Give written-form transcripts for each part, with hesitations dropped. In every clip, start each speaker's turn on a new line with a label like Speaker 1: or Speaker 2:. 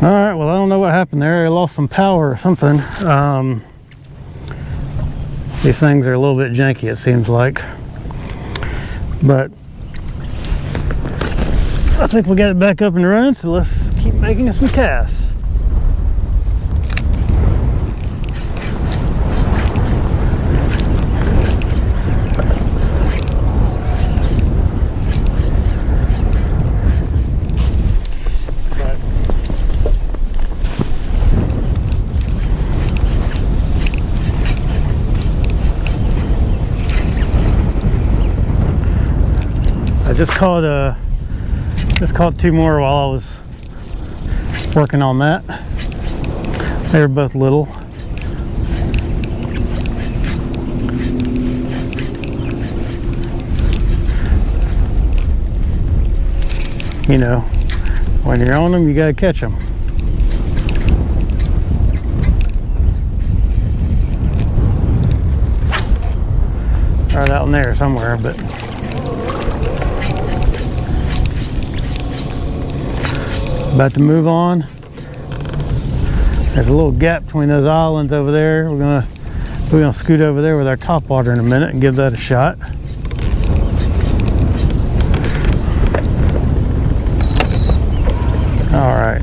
Speaker 1: All right, well, I don't know what happened there. I lost some power or something. These things are a little bit janky, it seems like. But I think we got it back up and running, so let's keep making some casts. Just caught two more while I was working on that. They were both little. You know, when you're on them, you gotta catch them. Right out in there somewhere, but about to move on. There's a little gap between those islands over there. We're gonna scoot over there with our top water in a minute and give that a shot. All right.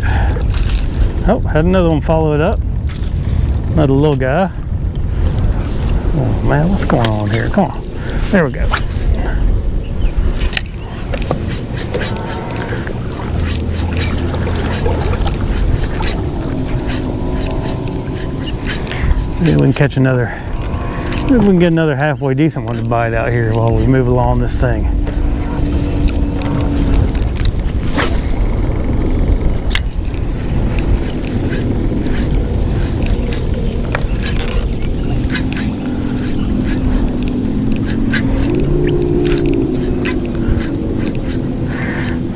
Speaker 1: Oh, had another one follow it up. Another little guy. Oh man, what's going on here? Come on. There we go. Maybe we can catch another, maybe we can get another halfway decent one to bite out here while we move along this thing.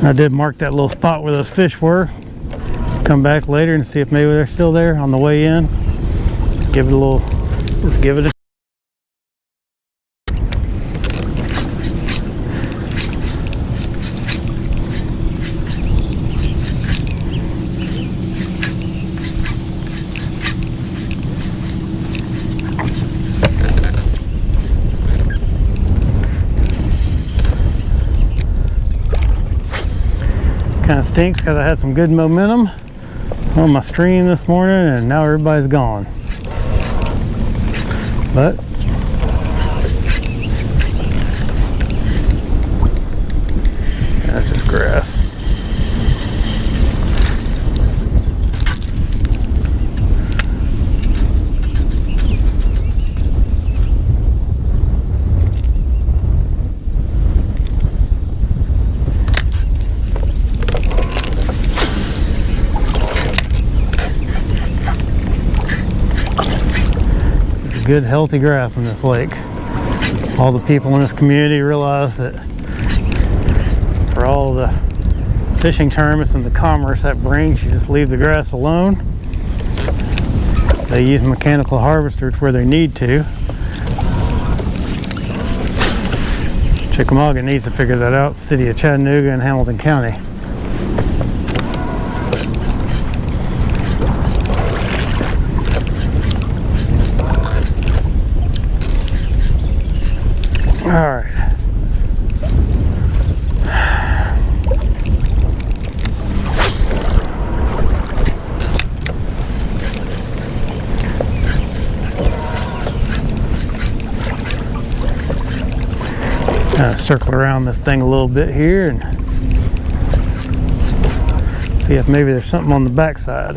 Speaker 1: I did mark that little spot where those fish were. Come back later and see if maybe they're still there on the way in. Give it a little, just give it a kind of stinks because I had some good momentum on my stream this morning and now everybody's gone. But that's just grass. Good healthy grass in this lake. All the people in this community realize that for all the fishing tournaments and the commerce that brings, you just leave the grass alone. They use mechanical harvesters where they need to. Chickamauga needs to figure that out. City of Chattanooga and Hamilton County. All right. Kind of circle around this thing a little bit here and see if maybe there's something on the backside.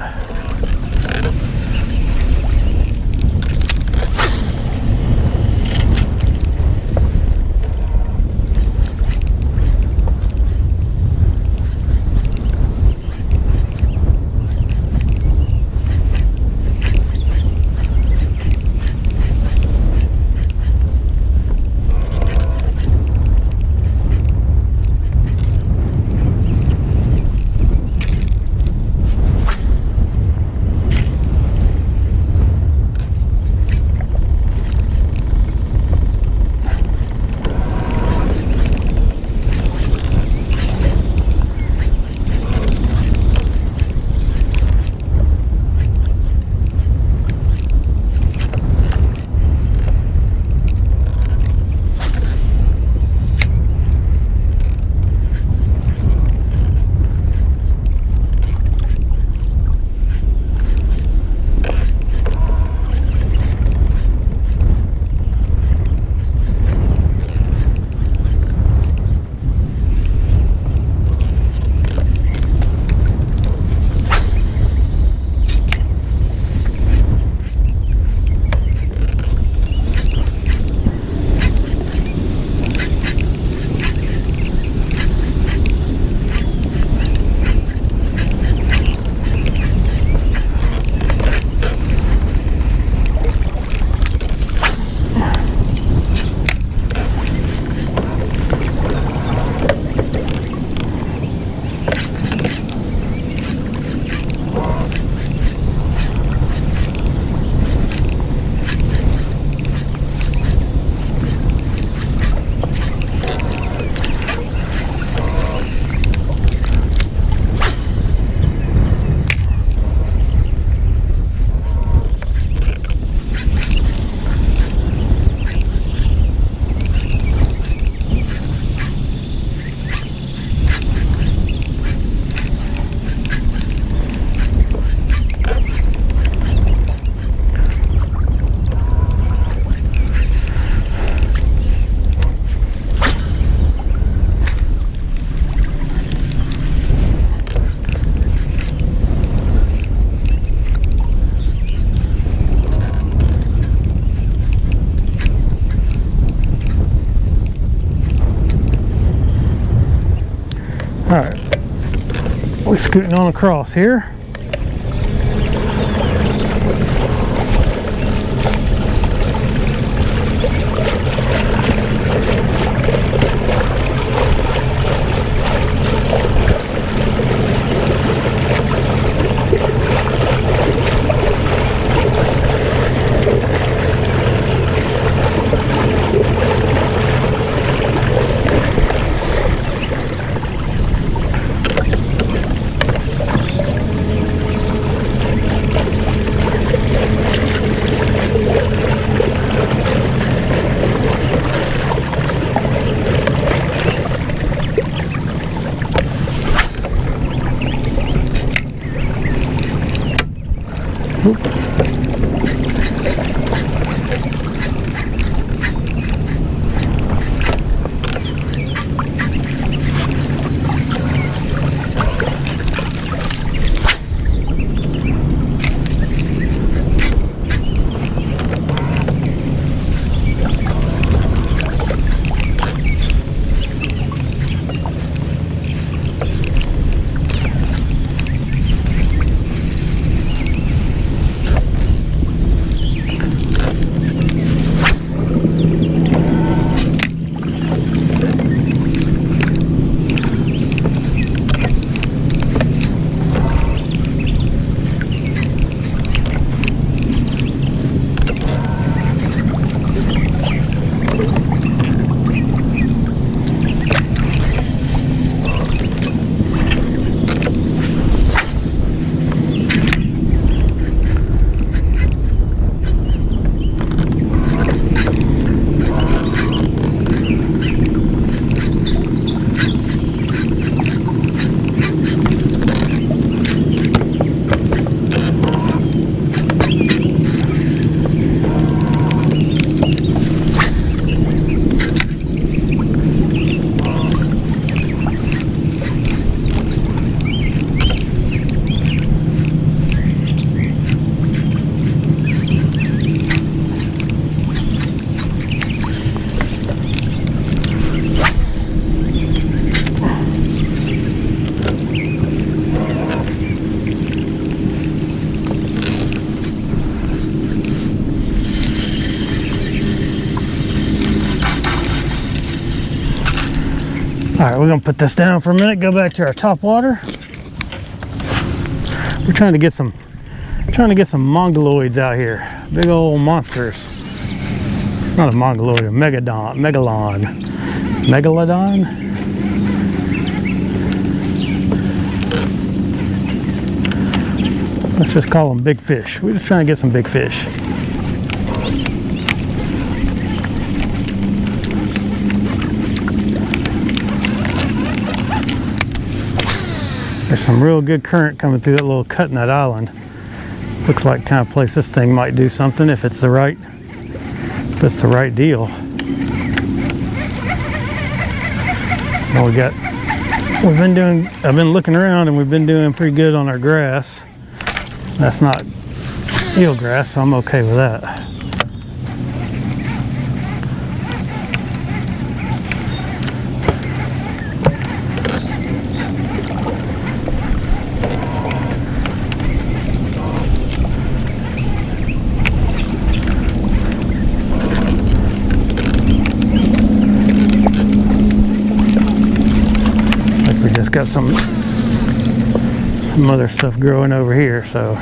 Speaker 1: All right, we're scooting on across here. All right, we're gonna put this down for a minute, go back to our top water. We're trying to get some mongoloids out here. Big old monsters. Not a mongoloid, a megalodon. Megalodon? Let's just call them big fish. We're just trying to get some big fish. There's some real good current coming through that little cut in that island. Looks like the kind of place this thing might do something if it's the right deal. Well, I've been looking around and we've been doing pretty good on our grass. That's not eelgrass, so I'm okay with that. Got some other stuff growing over here, so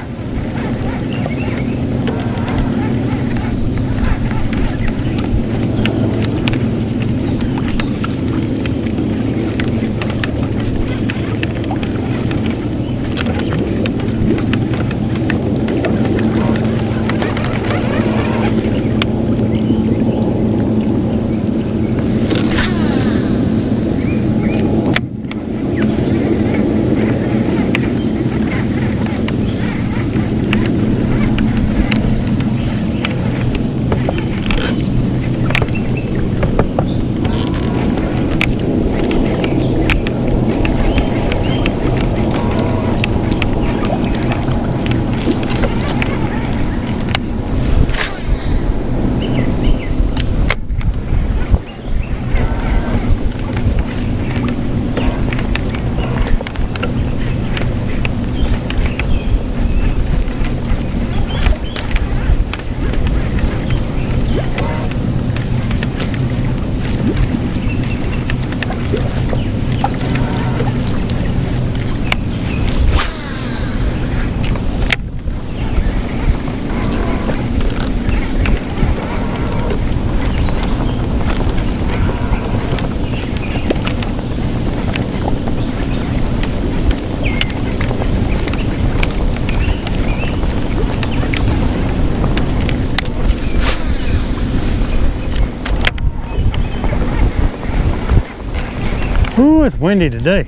Speaker 1: Ooh, it's windy today.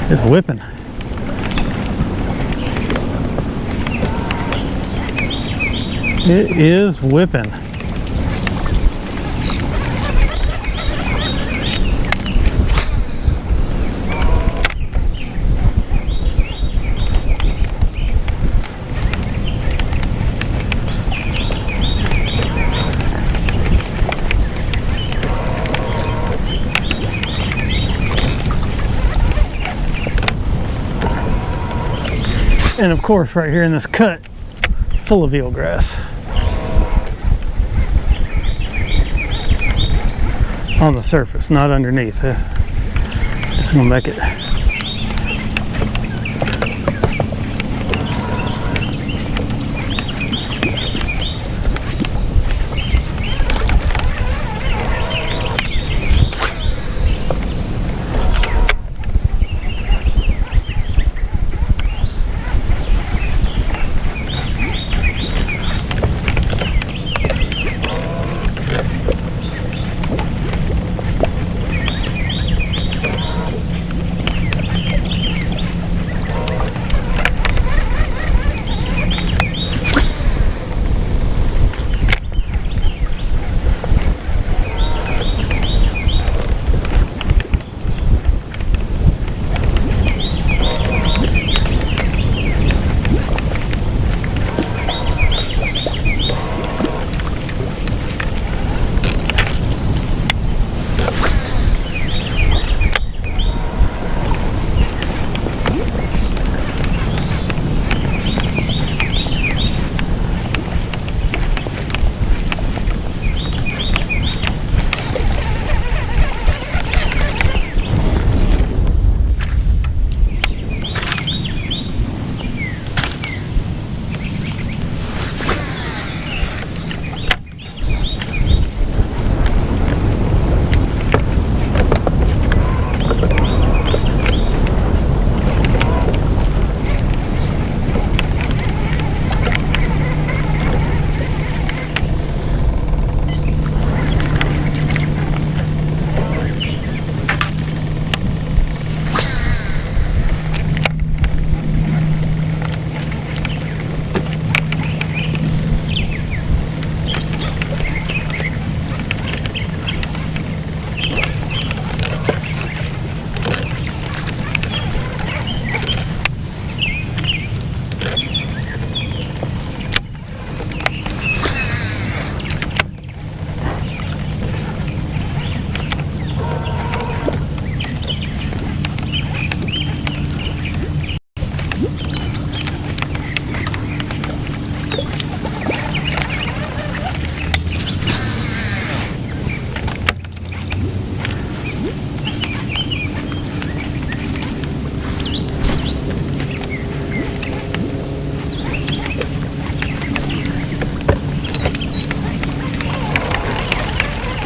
Speaker 1: It's whipping. It is whipping. And of course, right here in this cut, full of eelgrass. On the surface, not underneath. Just gonna make it.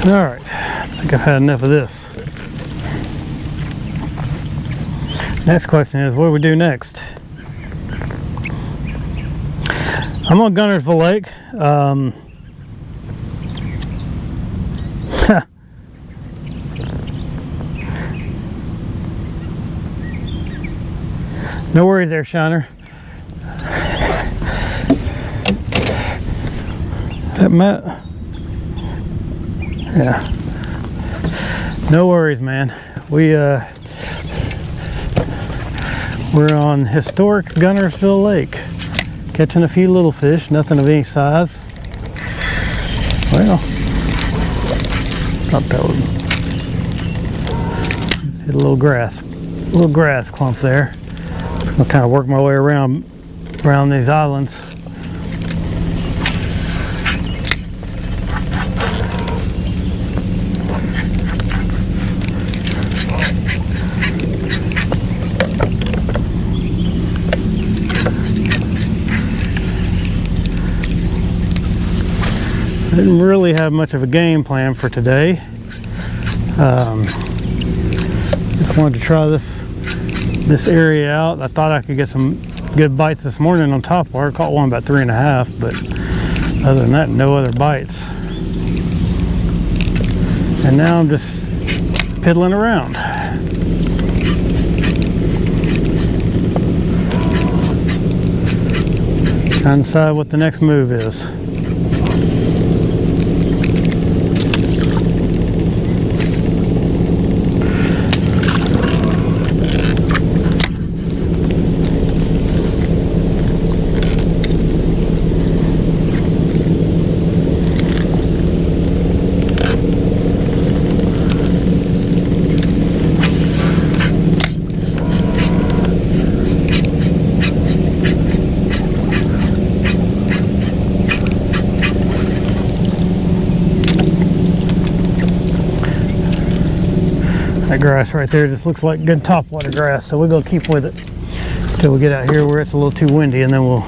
Speaker 1: All right, I think I've had enough of this. Next question is, what do we do next? I'm on Guntersville Lake. No worries there, Shiner. That Matt? Yeah. No worries, man. We're on historic Guntersville Lake, catching a few little fish, nothing of any size. Well, thought that would. See a little grass clump there. I'll kind of work my way around these islands. I didn't really have much of a game plan for today. Just wanted to try this area out. I thought I could get some good bites this morning on top water. Caught one about 3.5, but other than that, no other bites. And now I'm just piddling around. Trying to decide what the next move is. That grass right there just looks like good topwater grass, so we're gonna keep with it until we get out here where it's a little too windy, and then we'll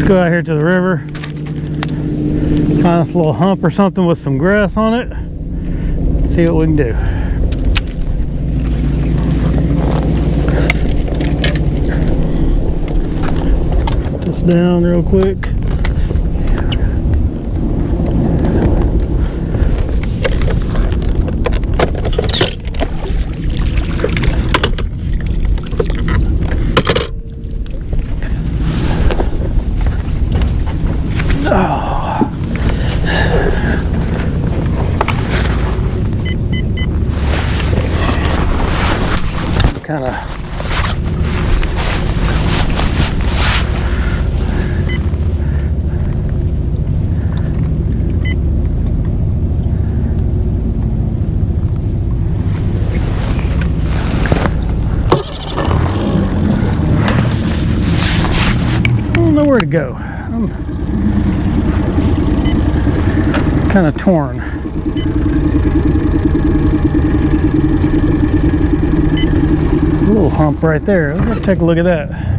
Speaker 1: go out here to the river, find us a little hump or something with some grass on it, see what we can do. Put this down real quick. Kind of I don't know where to go. I'm kind of torn. A little hump right there. Let's take a look at that.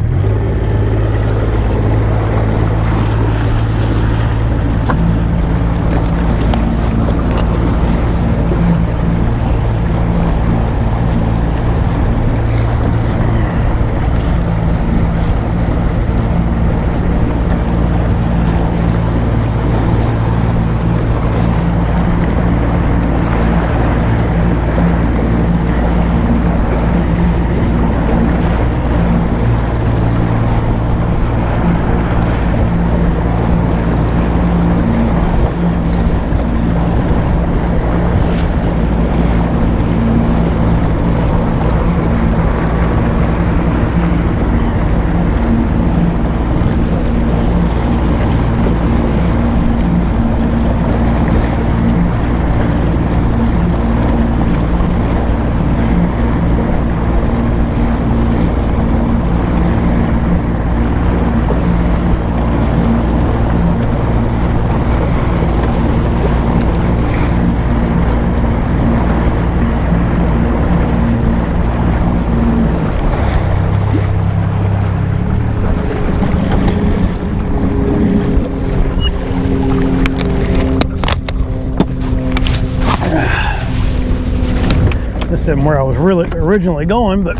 Speaker 1: This isn't where I was really originally going, but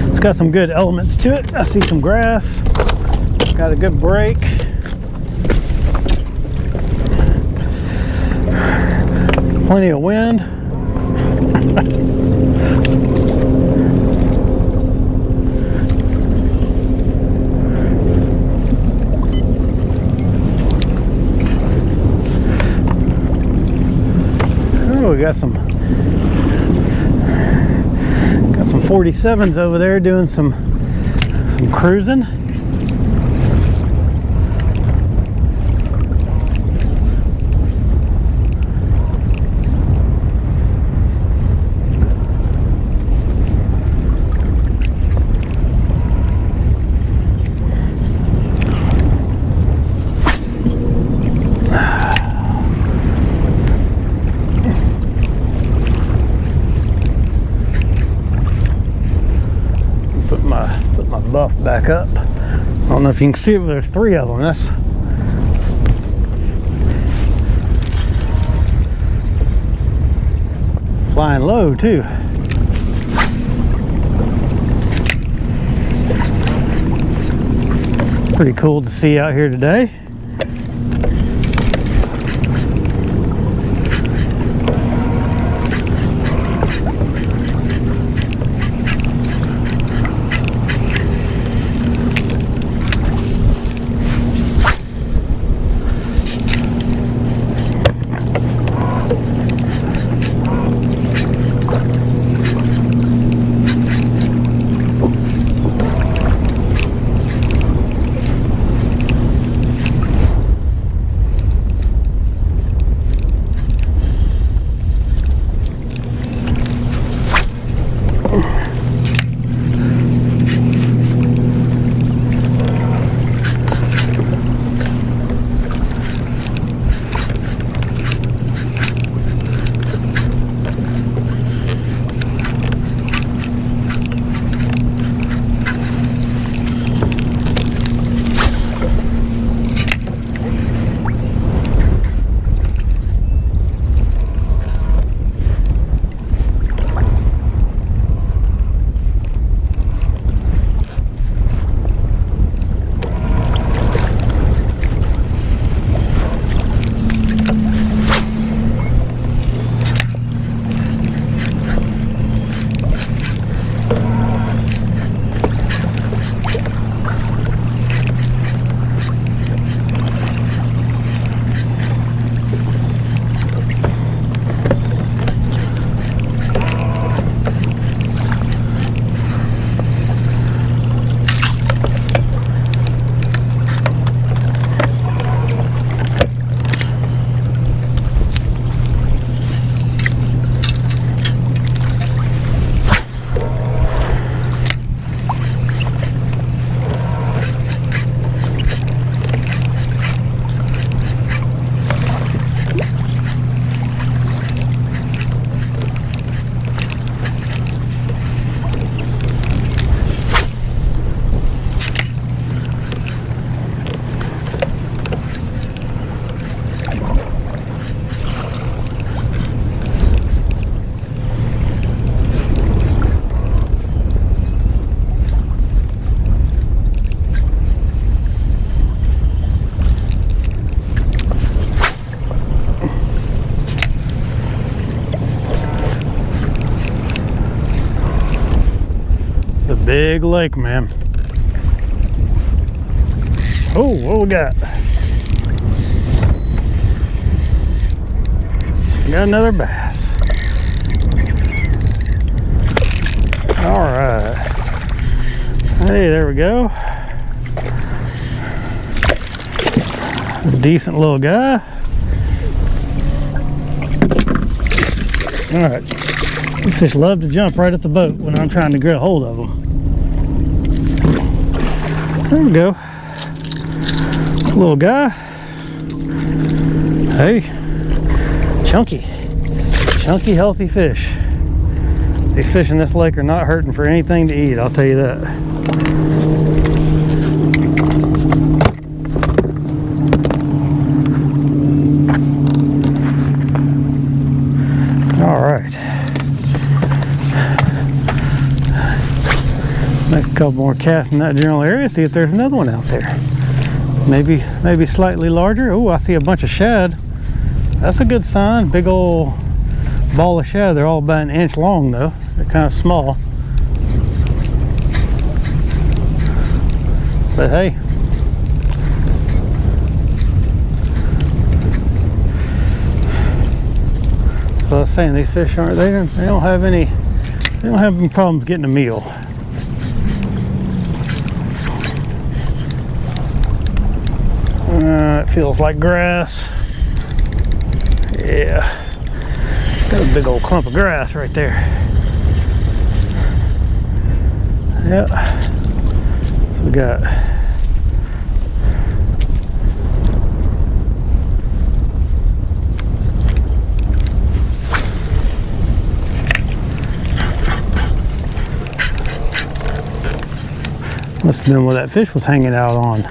Speaker 1: it's got some good elements to it. I see some grass, got a good break. Plenty of wind. we got some 47s over there doing some cruising. Put my buff back up. I don't know if you can see it, but there's 3 of them. That's flying low too. Pretty cool to see out here today. Big lake, man. Oh, what we got? Got another bass. All right. Hey, there we go. A decent little guy. All right. These fish love to jump right at the boat when I'm trying to get a hold of them. There we go. Little guy. Hey. Chunky, healthy fish. These fish in this lake are not hurting for anything to eat, I'll tell you that. All right. Make a couple more casts in that general area, see if there's another one out there. Maybe slightly larger. Oh, I see a bunch of shad. That's a good sign. Big old ball of shad. They're all about 1 inch long though. They're kind of small. But hey. what I was saying, these fish they don't have any problems getting a meal. It feels like grass. Yeah, got a big old clump of grass right there. Yep. So we got must have been where that fish was hanging out on.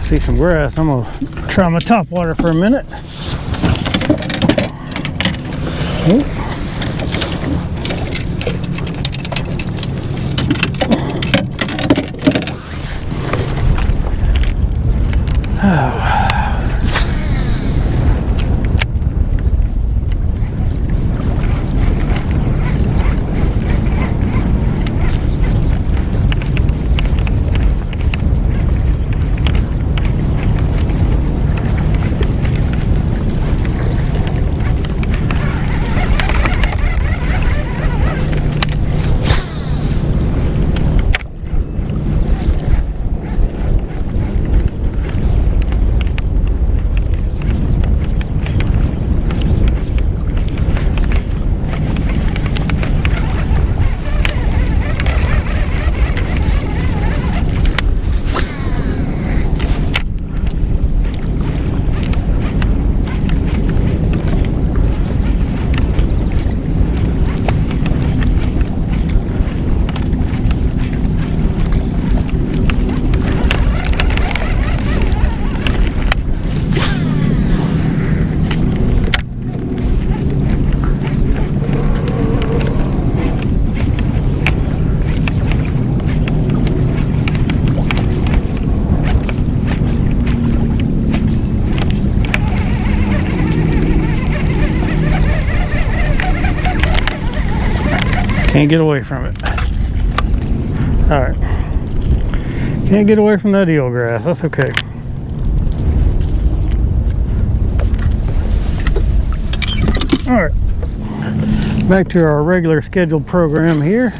Speaker 1: See some grass. I'm gonna try my top water for a minute. Can't get away from it. All right. Can't get away from that eelgrass. That's okay. All right. Back to our regular scheduled program here.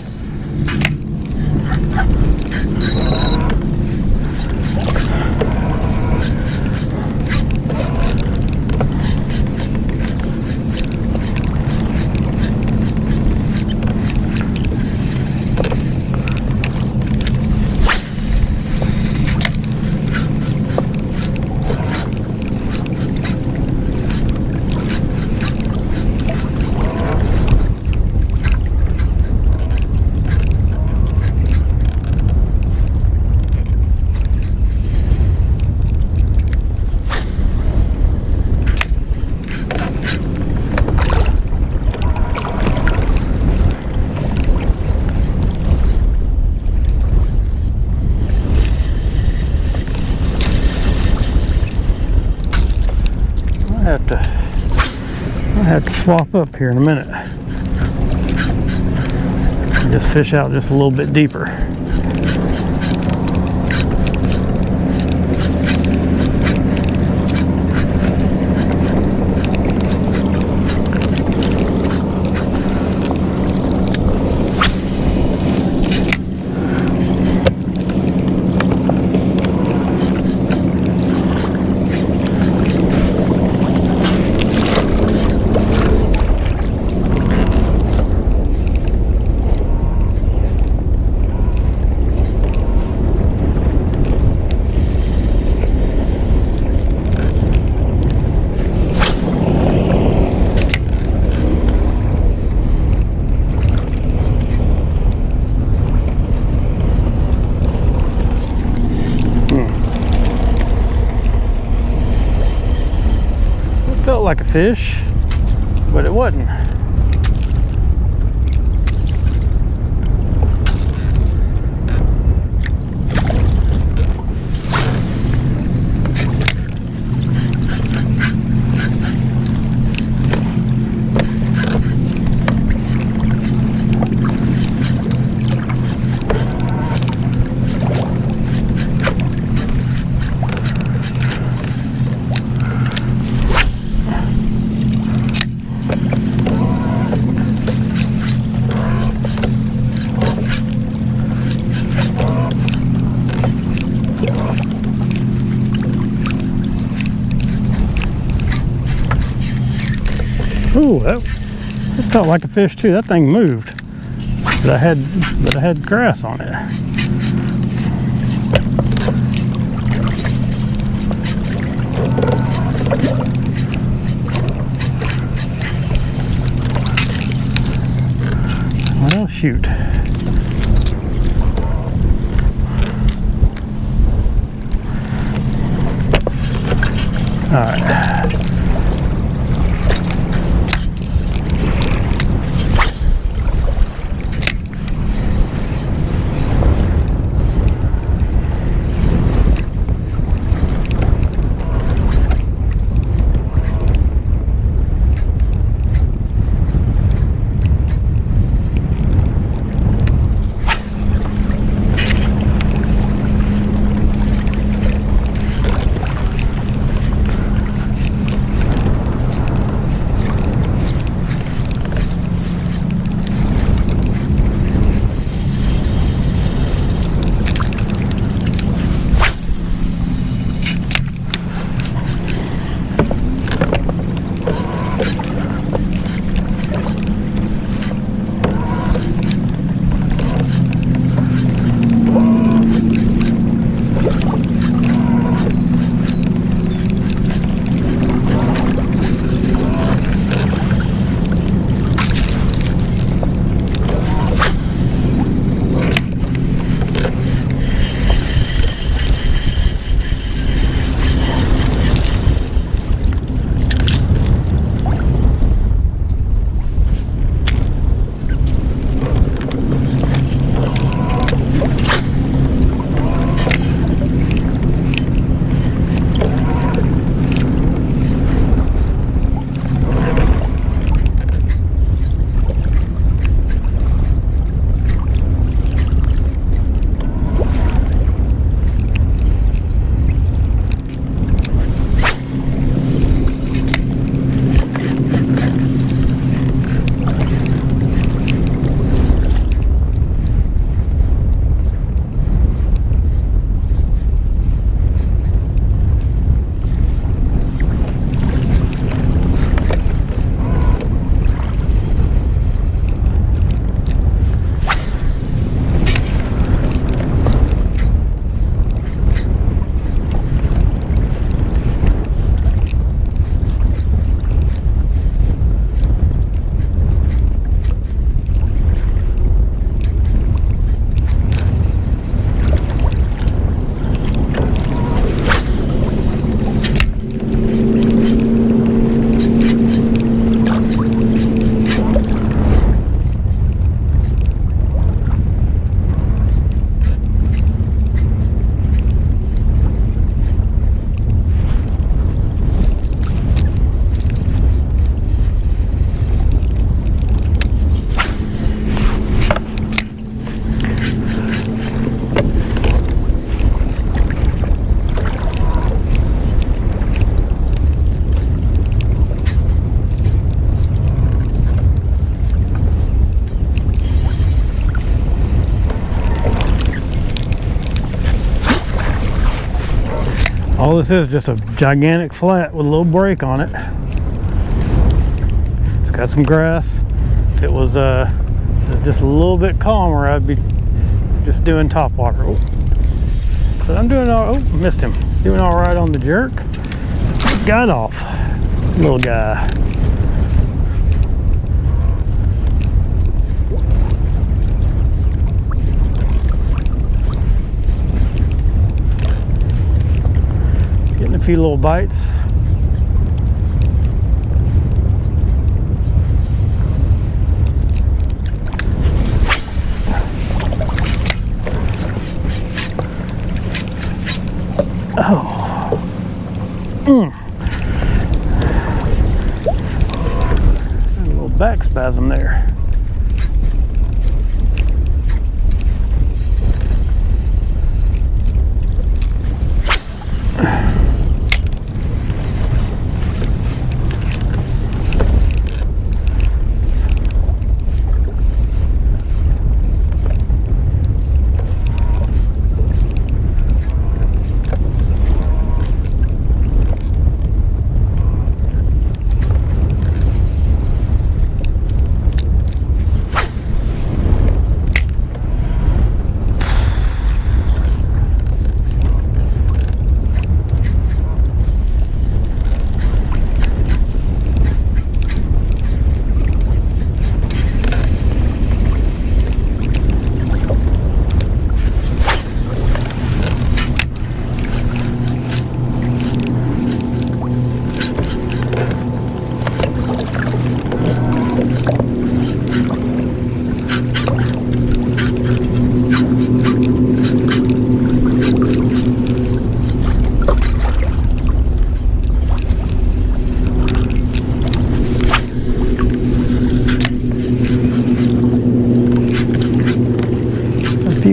Speaker 1: I have to swap up here in a minute. Just fish out just a little bit deeper. felt like a fish, but it wasn't. Ooh, that felt like a fish too. That thing moved, but I had grass on it. Well, shoot. All right. All this is just a gigantic flat with a little break on it. It's got some grass. If it was just a little bit calmer, I'd be just doing top water. Oh. But I'm doing all, oh, missed him. Doing all right on the jerk. Got off, little guy. Getting a few little bites. Oh. A little back spasm there.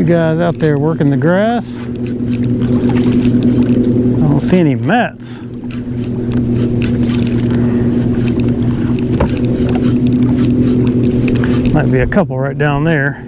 Speaker 1: Guys out there working the grass. I don't see any mats. Might be a couple right down there.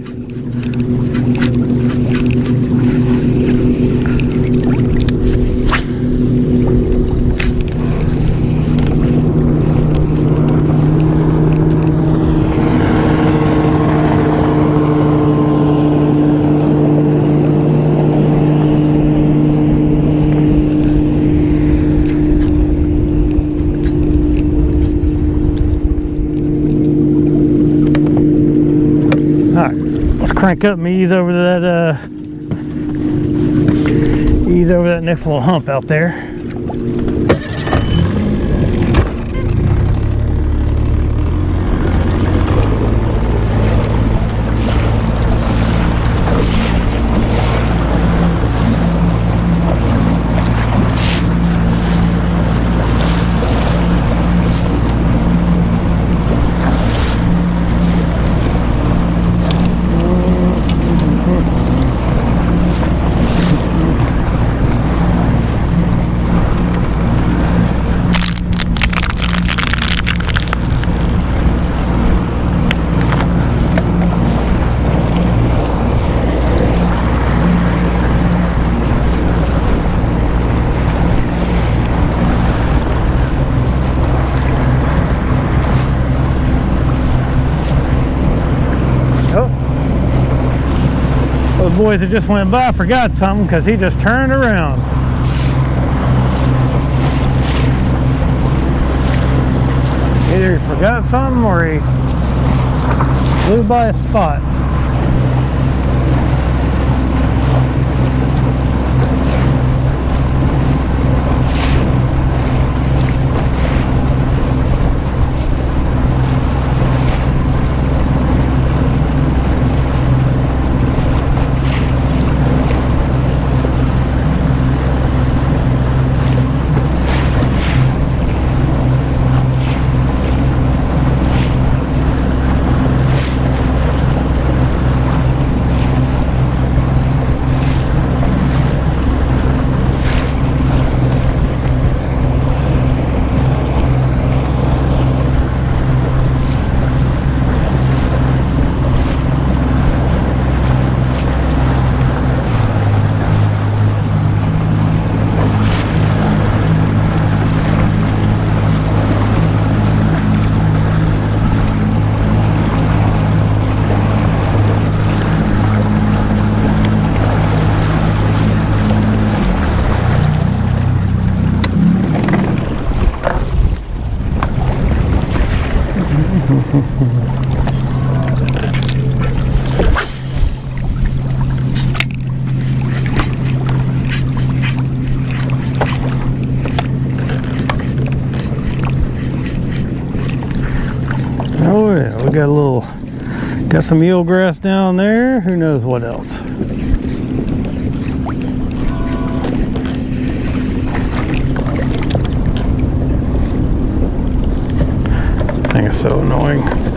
Speaker 1: Crank up and ease over that next little hump out there. Those boys that just went by forgot something because he just turned around. Either he forgot something or he blew by a spot. Oh yeah, we got some eelgrass down there. Who knows what else? thing is so annoying.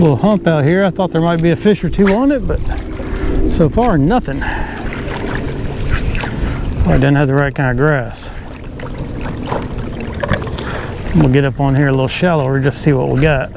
Speaker 2: little hump out here. I thought there might be a fish or two on it, but so far nothing. I didn't have the right kind of grass. We'll get up on here a little shallower just to see what we got.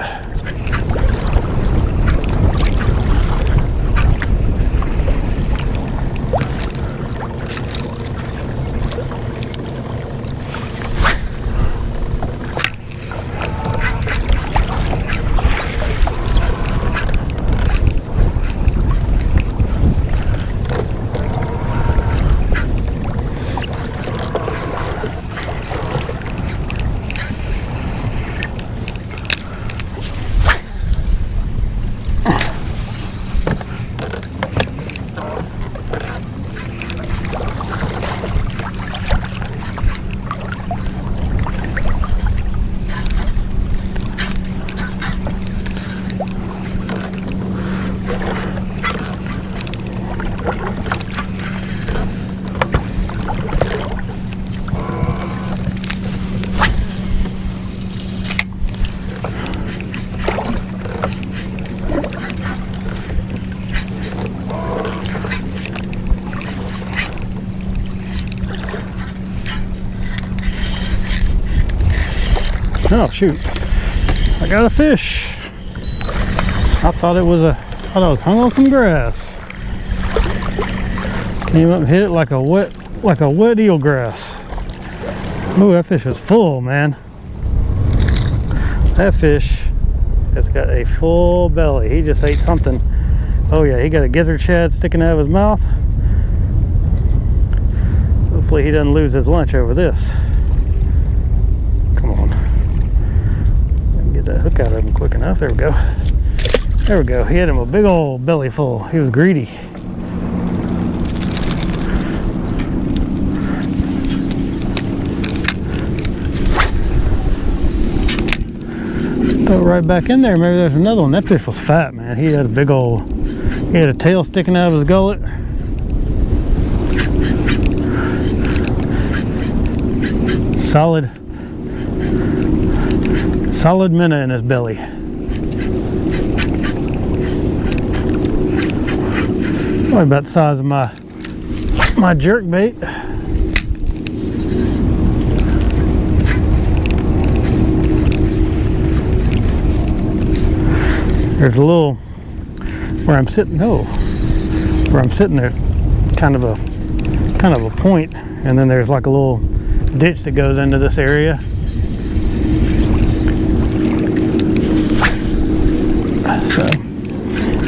Speaker 2: Oh shoot, I got a fish. I thought it was hung on some grass. Came up and hit it like a wet eelgrass. Ooh, that fish is full, man. That fish has got a full belly. He just ate something. Oh yeah, he got a gizzard shad sticking out of his mouth. Hopefully he doesn't lose his lunch over this. Come on. Get that hook out of him quick enough. There we go. There we go. He had him a big old belly full. He was greedy. Throw it right back in there. Maybe there's another one. That fish was fat, man. He had a big old, he had a tail sticking out of his gullet. Solid minnow in his belly. Probably about the size of my jerk bait. There's a little where I'm sitting. Where I'm sitting there, kind of a point, and then there's like a little ditch that goes into this area. So I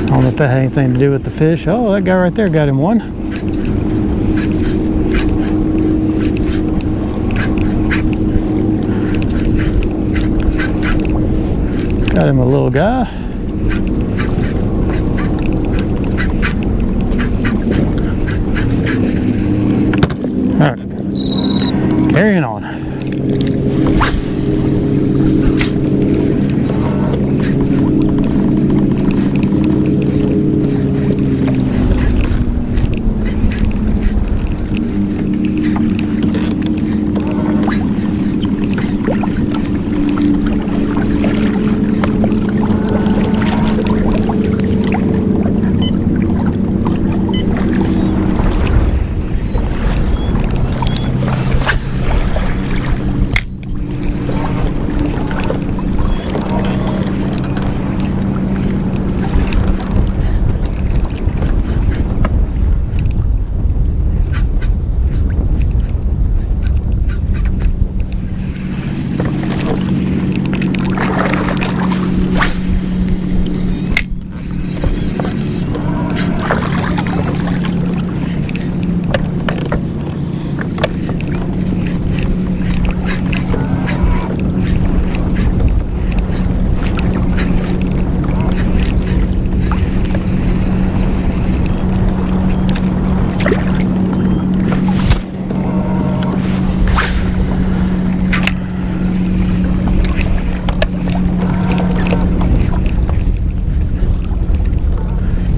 Speaker 2: don't know if that had anything to do with the fish. Oh, that guy right there got him one. Got him a little guy. All right, carrying on.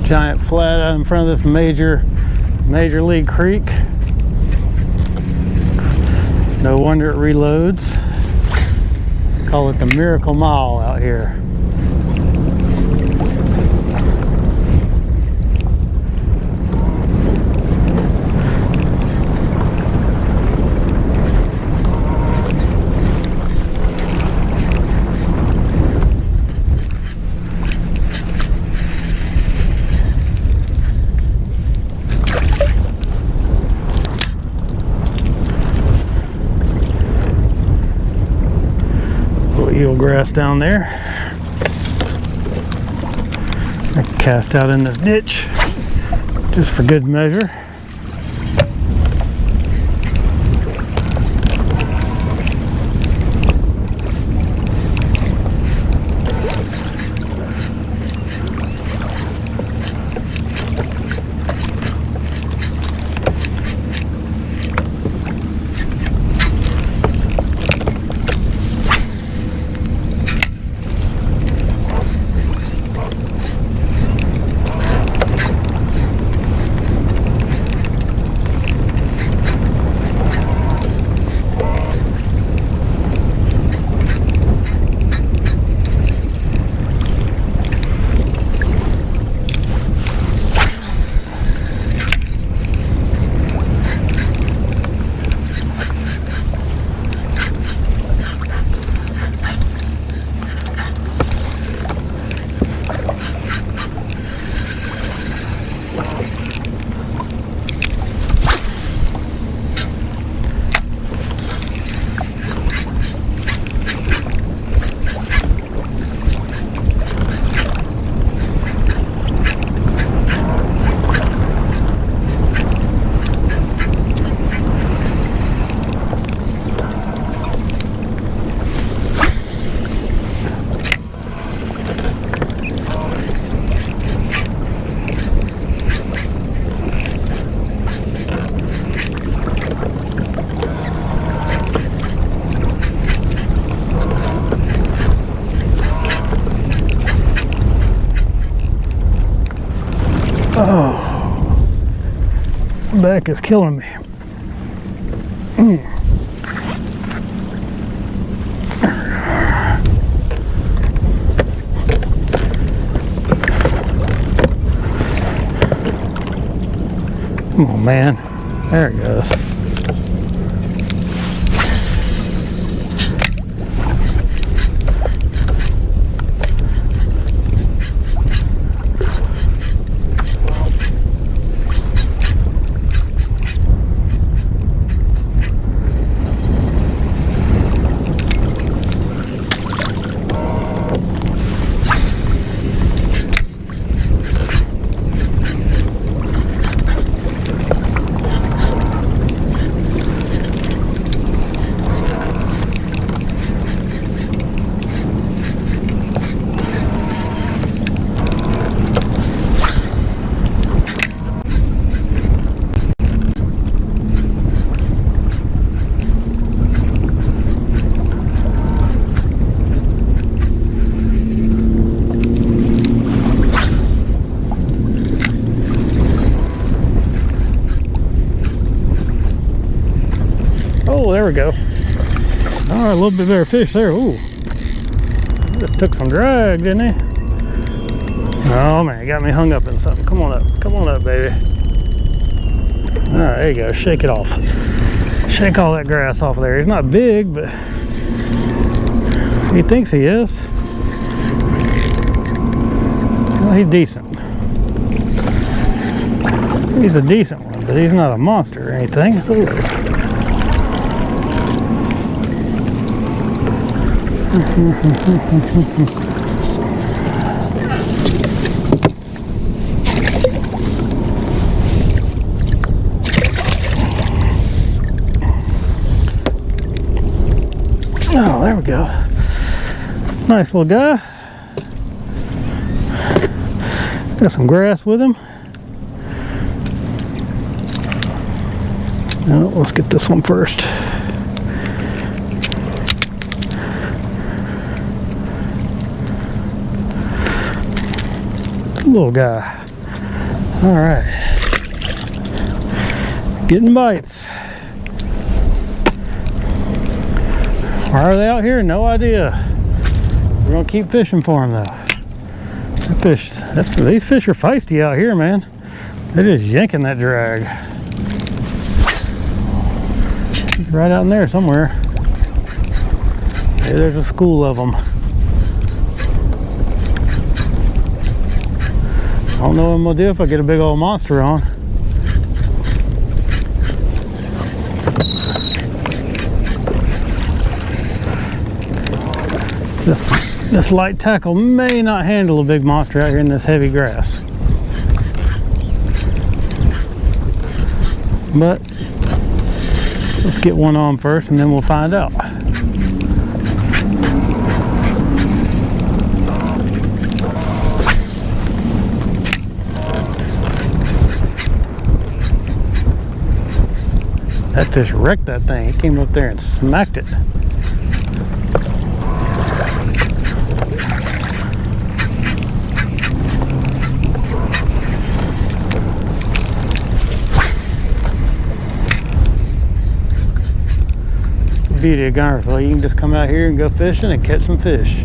Speaker 2: Giant flat out in front of this major league creek. No wonder it reloads. Call it the Miracle Mile out here. Eelgrass down there. I cast out in this ditch just for good measure.
Speaker 1: Back is killing me. Come on, man. There it goes. Oh, there we go. All right, a little bit better fish there. Ooh, just took some drag, didn't he? Oh man, got me hung up in something. Come on up, baby. All right, there you go. Shake it off. Shake all that grass off of there. He's not big, but he thinks he is. Well, he's decent. He's a decent one, but he's not a monster or anything. Ooh. Oh, there we go. Nice little guy. Got some grass with him. Now, let's get this one first. Little guy. All right, getting bites. Why are they out here? No idea. We're gonna keep fishing for them though. These fish are feisty out here, man. They're just yanking that drag. It's right out in there somewhere. Hey, there's a school of them. I don't know what I'm gonna do if I get a big old monster on. This light tackle may not handle a big monster out here in this heavy grass. But let's get one on first and then we'll find out. That fish wrecked that thing. He came up there and smacked it. The beauty of Guntersville, you can just come out here and go fishing and catch some fish.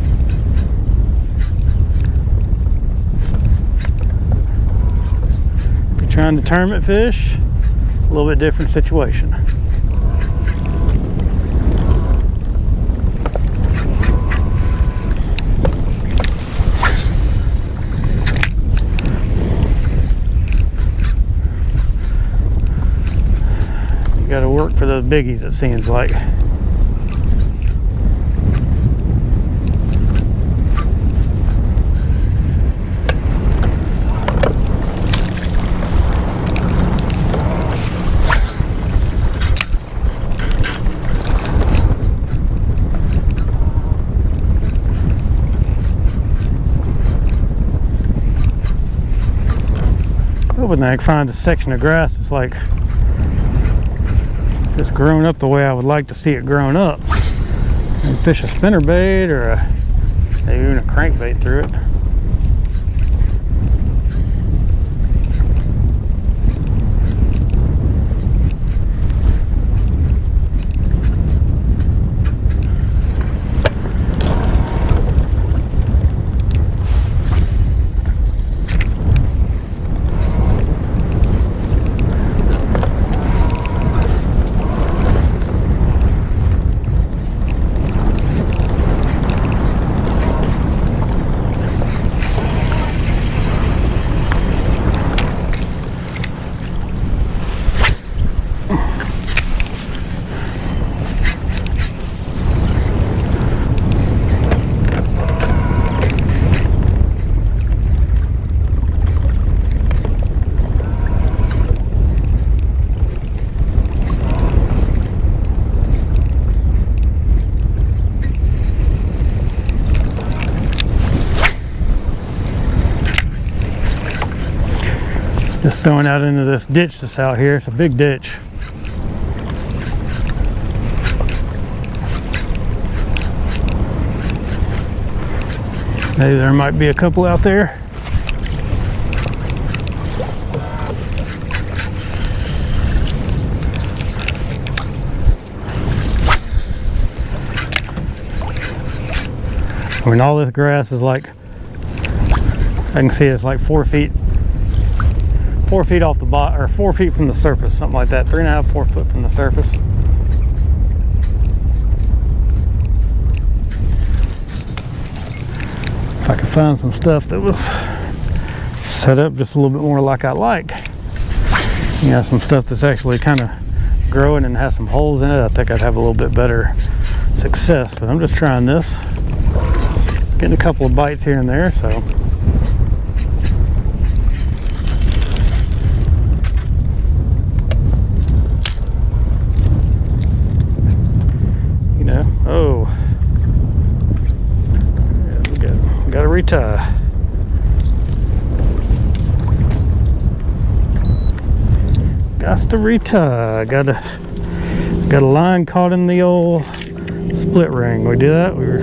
Speaker 1: If you're trying to tournament fish, a little bit different situation. You got to work for those biggies, it seems like. When I find a section of grass it's like just grown up the way I would like to see it grown up, and fish a spinnerbait or maybe even a crankbait through it. Just throwing out into this ditch that's out here. It's a big ditch. Maybe there might be a couple out there. I mean, all this grass is like, I can see it's like 4 feet off the bottom, or 4 feet from the surface, something like that. 3.5, 4 foot from the surface. If I could find some stuff that was set up just a little bit more like I like. You know, some stuff that's actually kind of growing and has some holes in it, I think I'd have a little bit better success. But I'm just trying this. Getting a couple of bites here and there, so. You know, oh. Yeah, we gotta retie. Got to retie. Got a line caught in the old split ring. We do that. We were.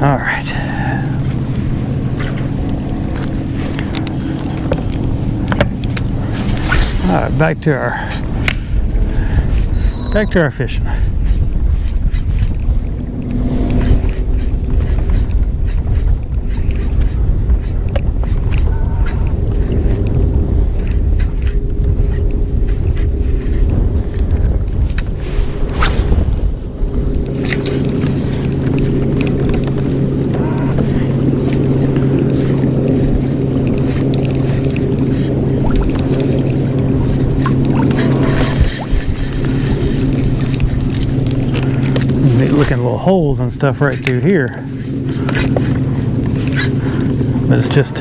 Speaker 1: All right. All right, back to our fishing. Looking little holes and stuff right through here, but it's just,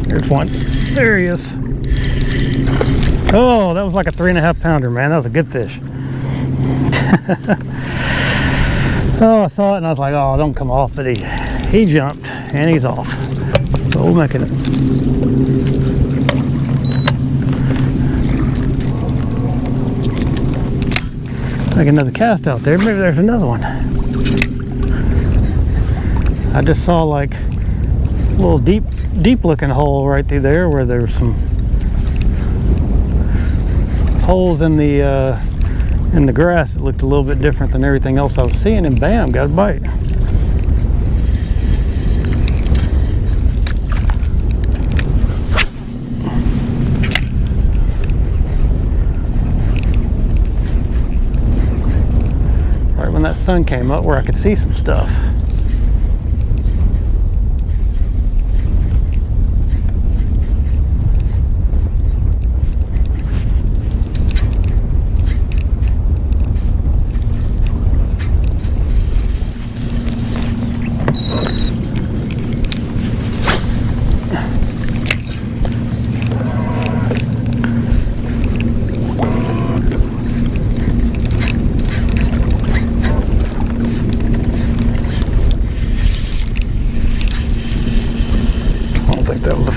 Speaker 1: there's one, there he is. Oh, that was like a 3.5 pounder, man. That was a good fish. Oh, I saw it and I was like, oh, don't come off, but he jumped and he's off, so we'll make it. Like another cast out there. Maybe there's another one. I just saw like a little deep looking hole right through there where there's some holes in the grass. It looked a little bit different than everything else I was seeing, and bam, got a bite. When that sun came up where I could see some stuff.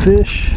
Speaker 1: fish.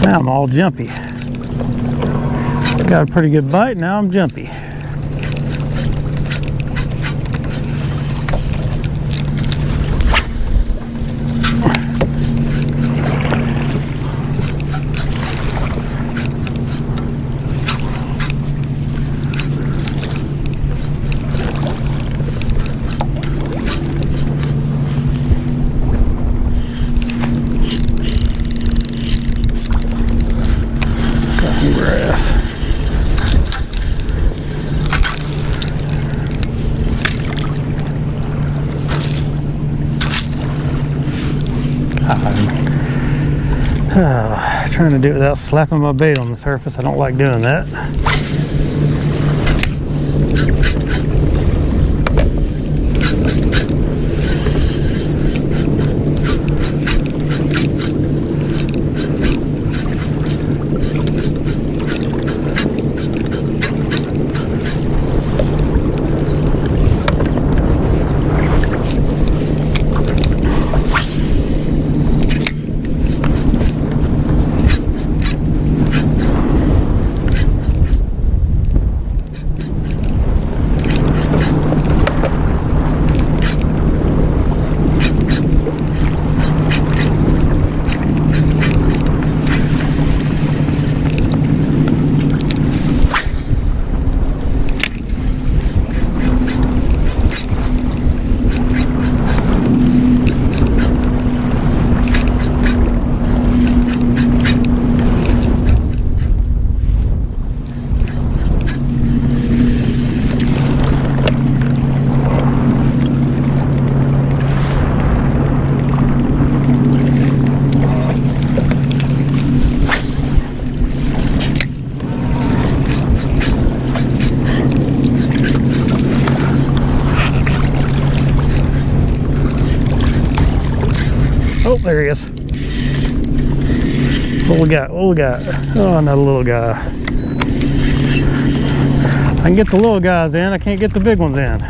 Speaker 1: Now I'm all jumpy. Got a pretty good bite, now I'm jumpy. Grass. Trying to do it without slapping my bait on the surface. I don't like doing that. Oh, there he is. What we got? What we got? Oh, another little guy. I can get the little guys in, I can't get the big ones in.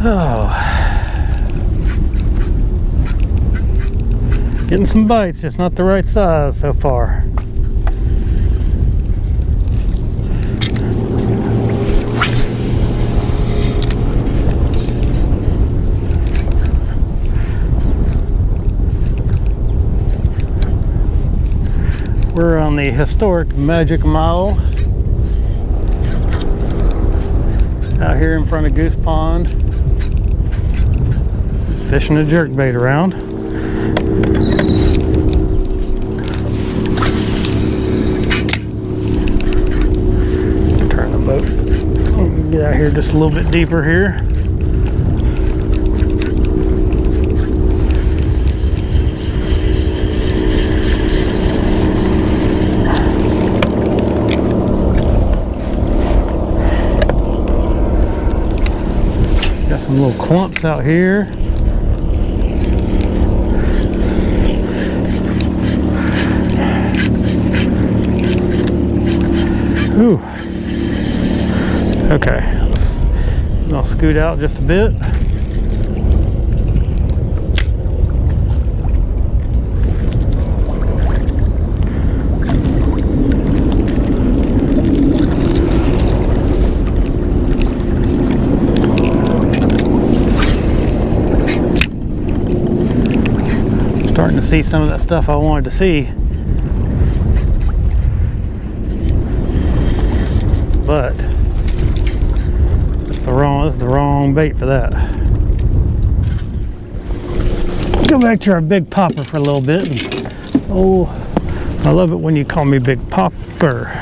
Speaker 1: Oh, getting some bites, just not the right size so far. We're on the historic Magic Mile out here in front of Goose Pond, fishing a jerkbait around. Turn the boat, get out here just a little bit deeper here. Some little clumps out here. Ooh. Okay, I'll scoot out just a bit. Starting to see some of that stuff I wanted to see, but this is the wrong bait for that. Go back to our big popper for a little bit. Oh, I love it when you call me Big Popper.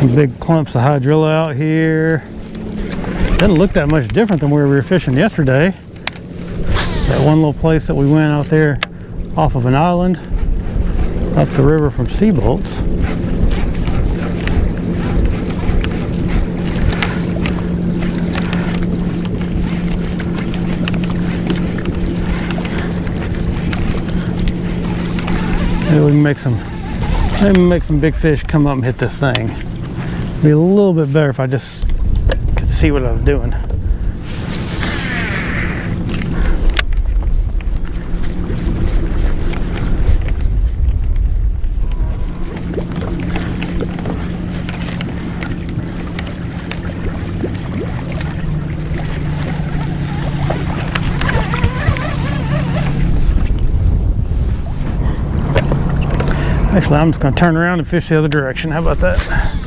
Speaker 1: Some big clumps of hydrilla out here. Doesn't look that much different than where we were fishing yesterday. That one little place that we went out there off of an island up the river from Seabolts. Maybe we can make some big fish come up and hit this thing. Be a little bit better if I just could see what I was doing. Actually, I'm just going to turn around and fish the other direction. How about that?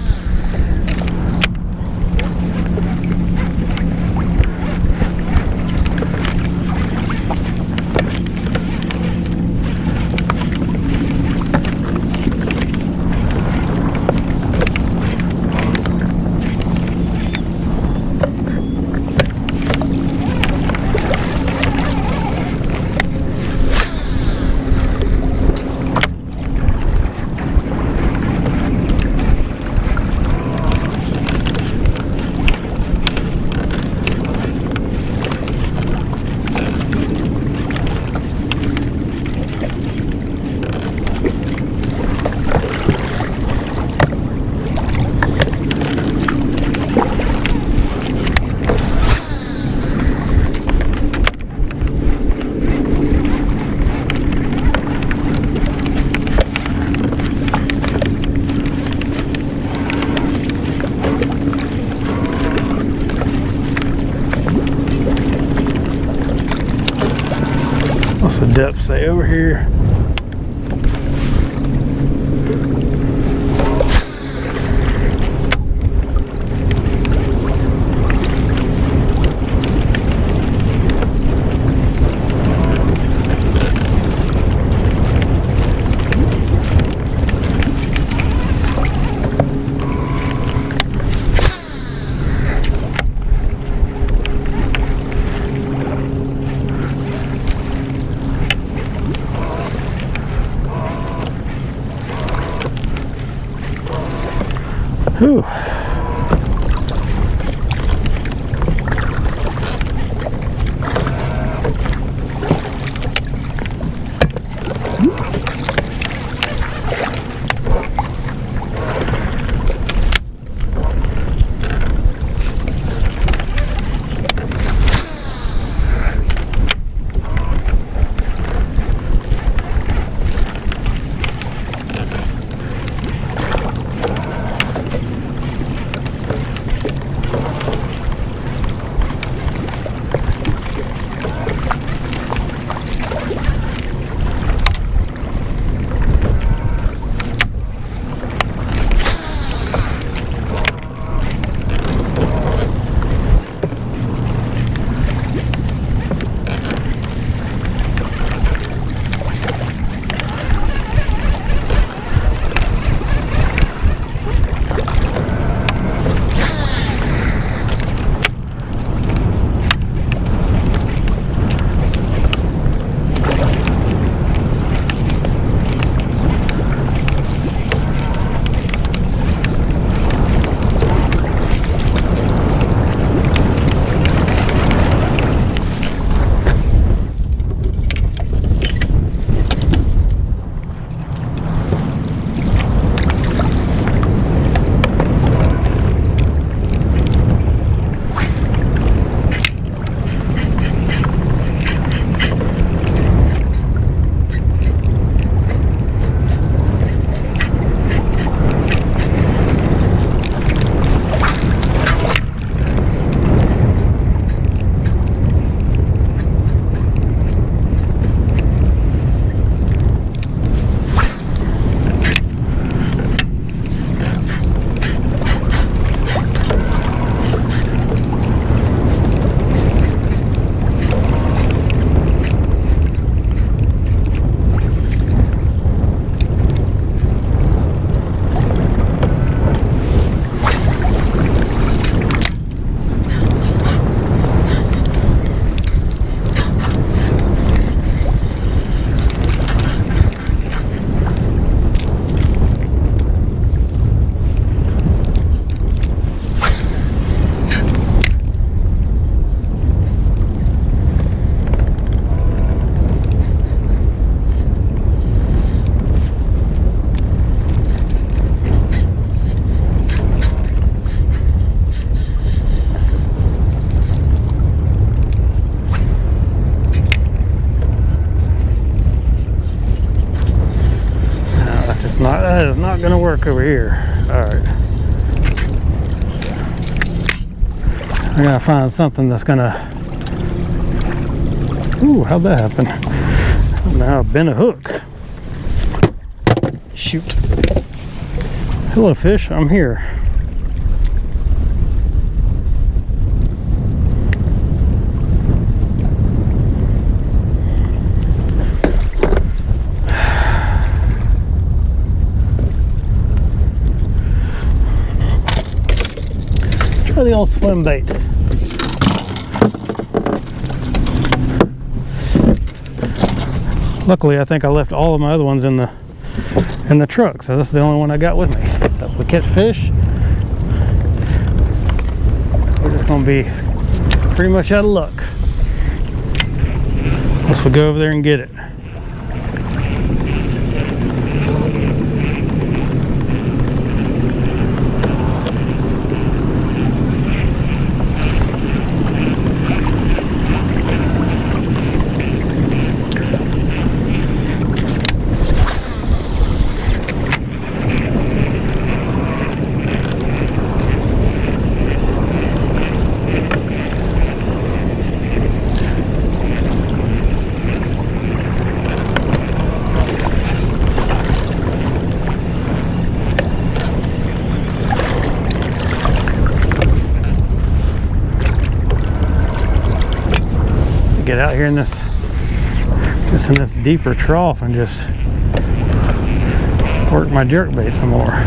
Speaker 1: What's the depth say over here? work over here. All right. I gotta find something that's gonna. Ooh, how'd that happen? Now I've bent a hook. Shoot. Hello, fish. I'm here. Try the old swim bait. Luckily, I think I left all of my other ones in the truck, so this is the only one I got with me. So if we catch fish, we're just gonna be pretty much out of luck unless we go over there and get it. Get out here in this deeper trough and just work my jerk bait some more.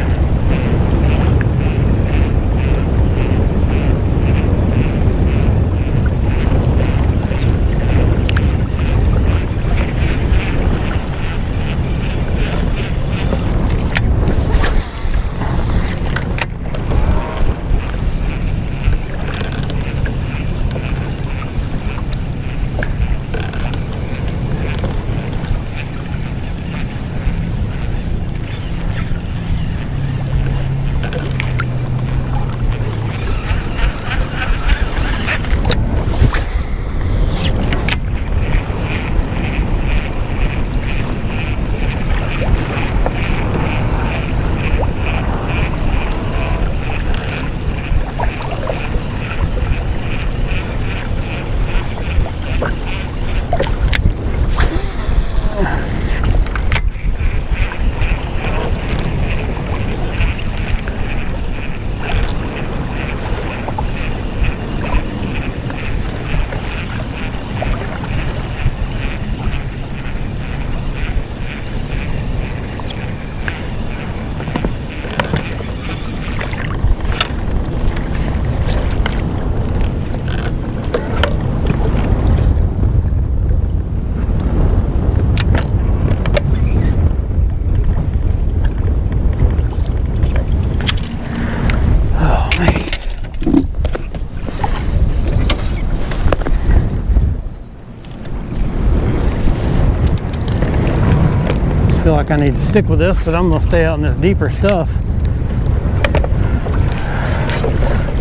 Speaker 1: Feel like I need to stick with this, but I'm gonna stay out in this deeper stuff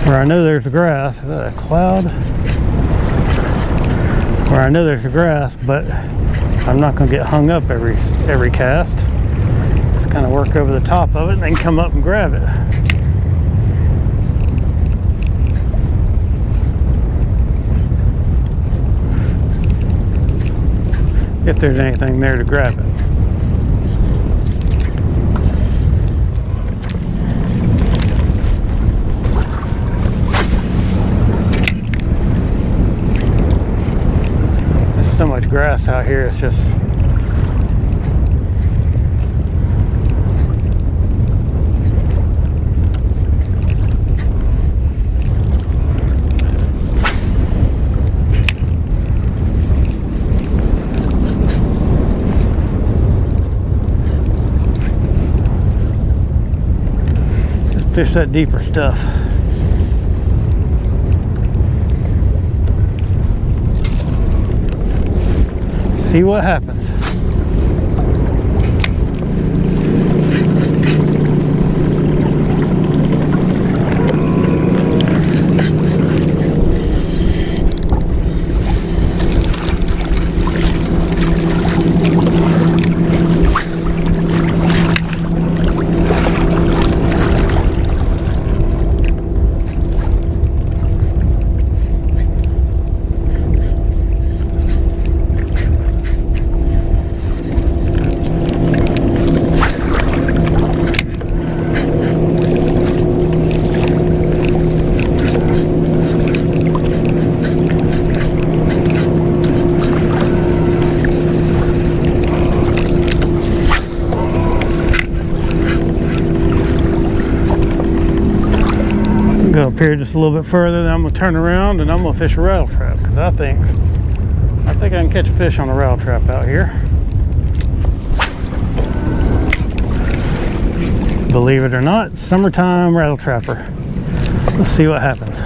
Speaker 1: where I know there's grass. Is that a cloud? Where I know there's grass, but I'm not gonna get hung up every cast. Just kind of work over the top of it and then come up and grab it. If there's anything there to grab it. So much grass out here, it's just fish that deeper stuff. See what happens. go up here just a little bit further, then I'm gonna turn around and I'm gonna fish a rattle trap, because I think I can catch a fish on a rattle trap out here. Believe it or not, summertime rattle trapper. Let's see what happens.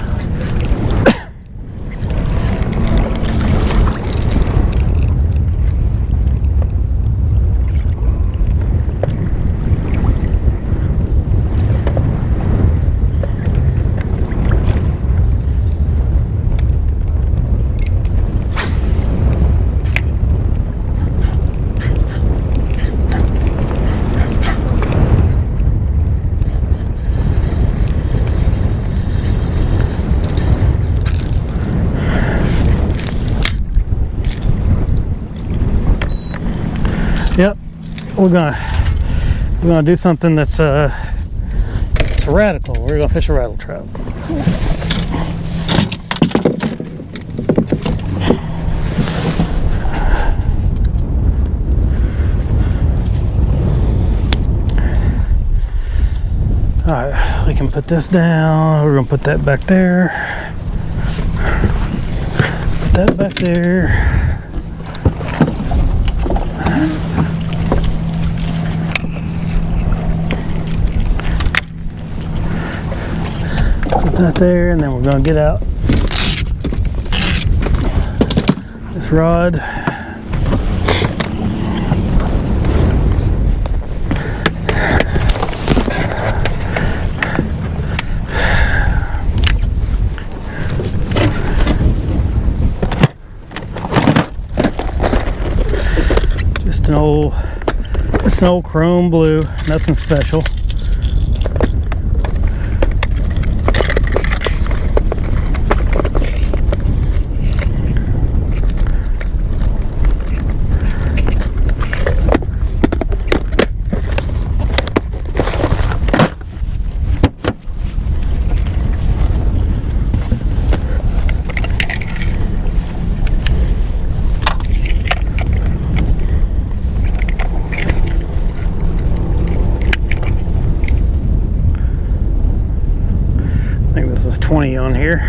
Speaker 1: Yep, we're gonna do something that's it's radical. We're gonna fish a rattle trap. All right, we can put this down. We're gonna put that back there. Put that back there. That there, and then we're gonna get out this rod. Just an old chrome blue, nothing special. I think this is 20 on here.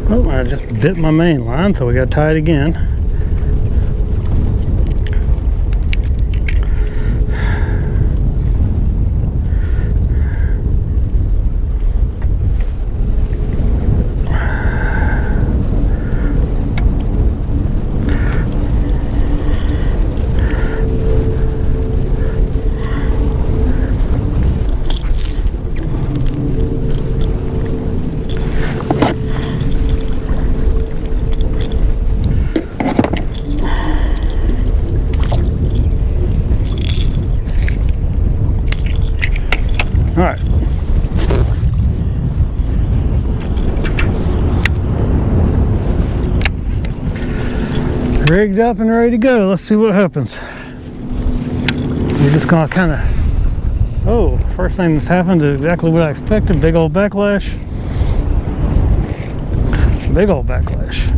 Speaker 1: Oh, I just bit my main line, so we got to tie it again. All right. Rigged up and ready to go. Let's see what happens. We're just gonna kind of, oh, first thing that's happened is exactly what I expected. Big old backlash. Big old backlash.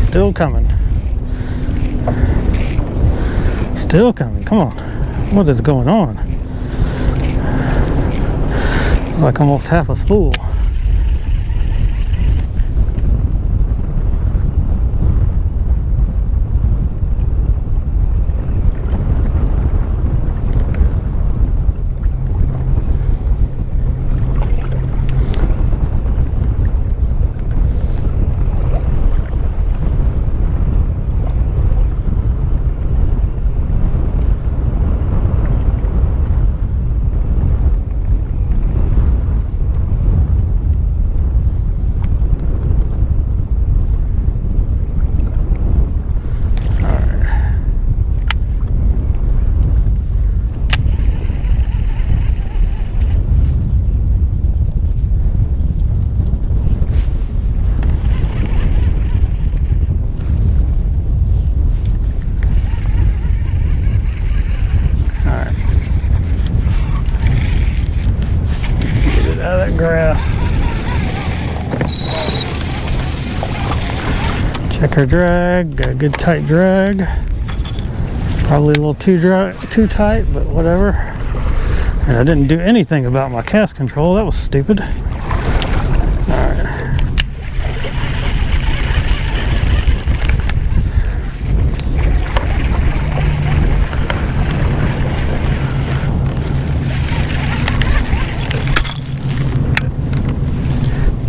Speaker 1: Still coming. Still coming. Come on. What is going on? Like almost half a spool. Check her drag, got a good tight drag. Probably a little too tight, but whatever. And I didn't do anything about my cast control, that was stupid. Alright.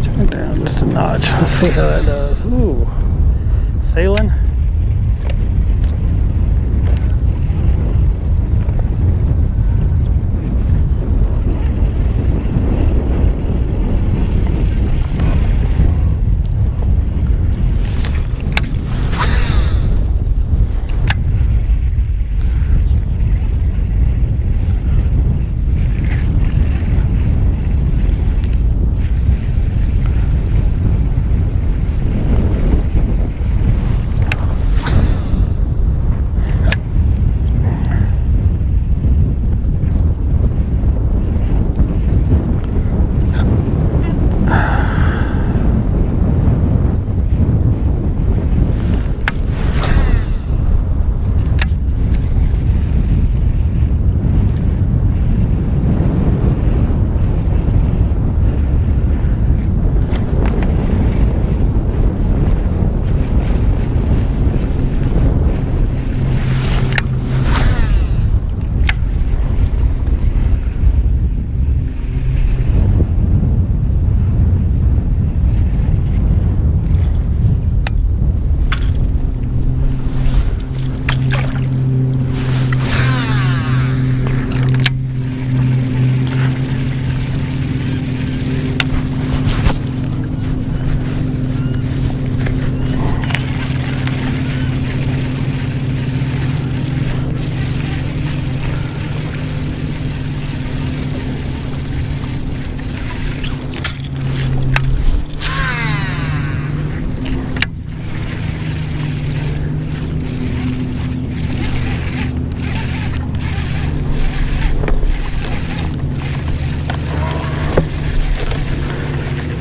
Speaker 1: Turn it down just a notch. Let's see how that does. Ooh. Sailing.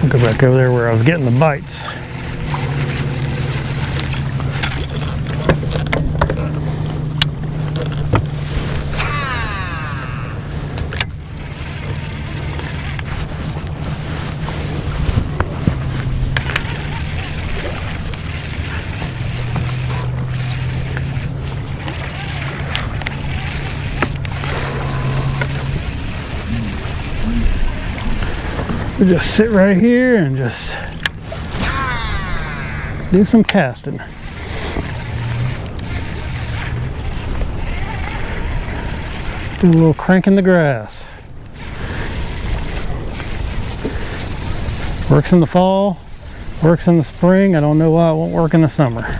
Speaker 1: Go back over there where I was getting the bites. We just sit right here and just do some casting. Do a little crank in the grass. Works in the fall, works in the spring. I don't know why it won't work in the summer.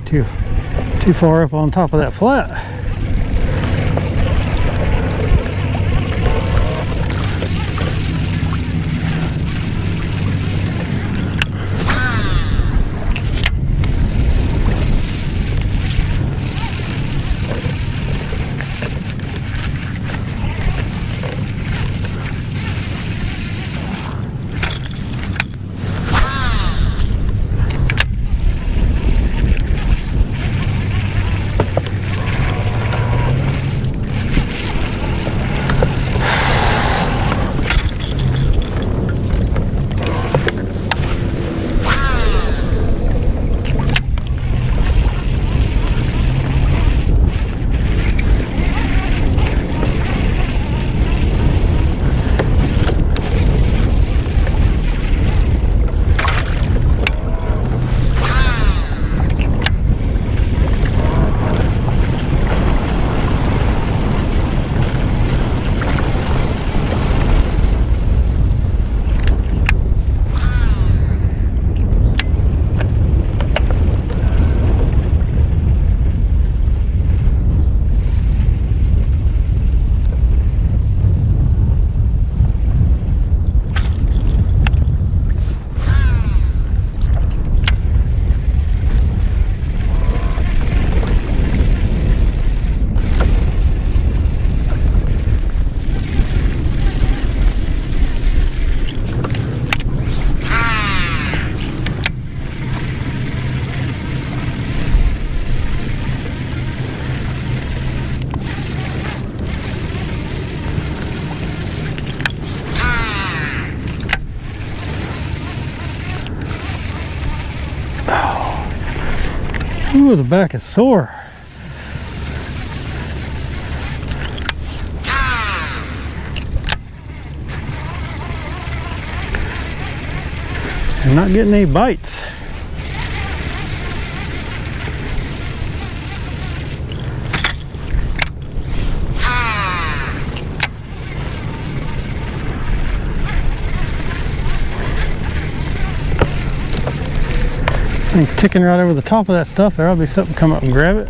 Speaker 1: too far up on top of that flat. Ooh, the back is sore. I'm not getting any bites. Thing's ticking right over the top of that stuff. There'll be something come up and grab it.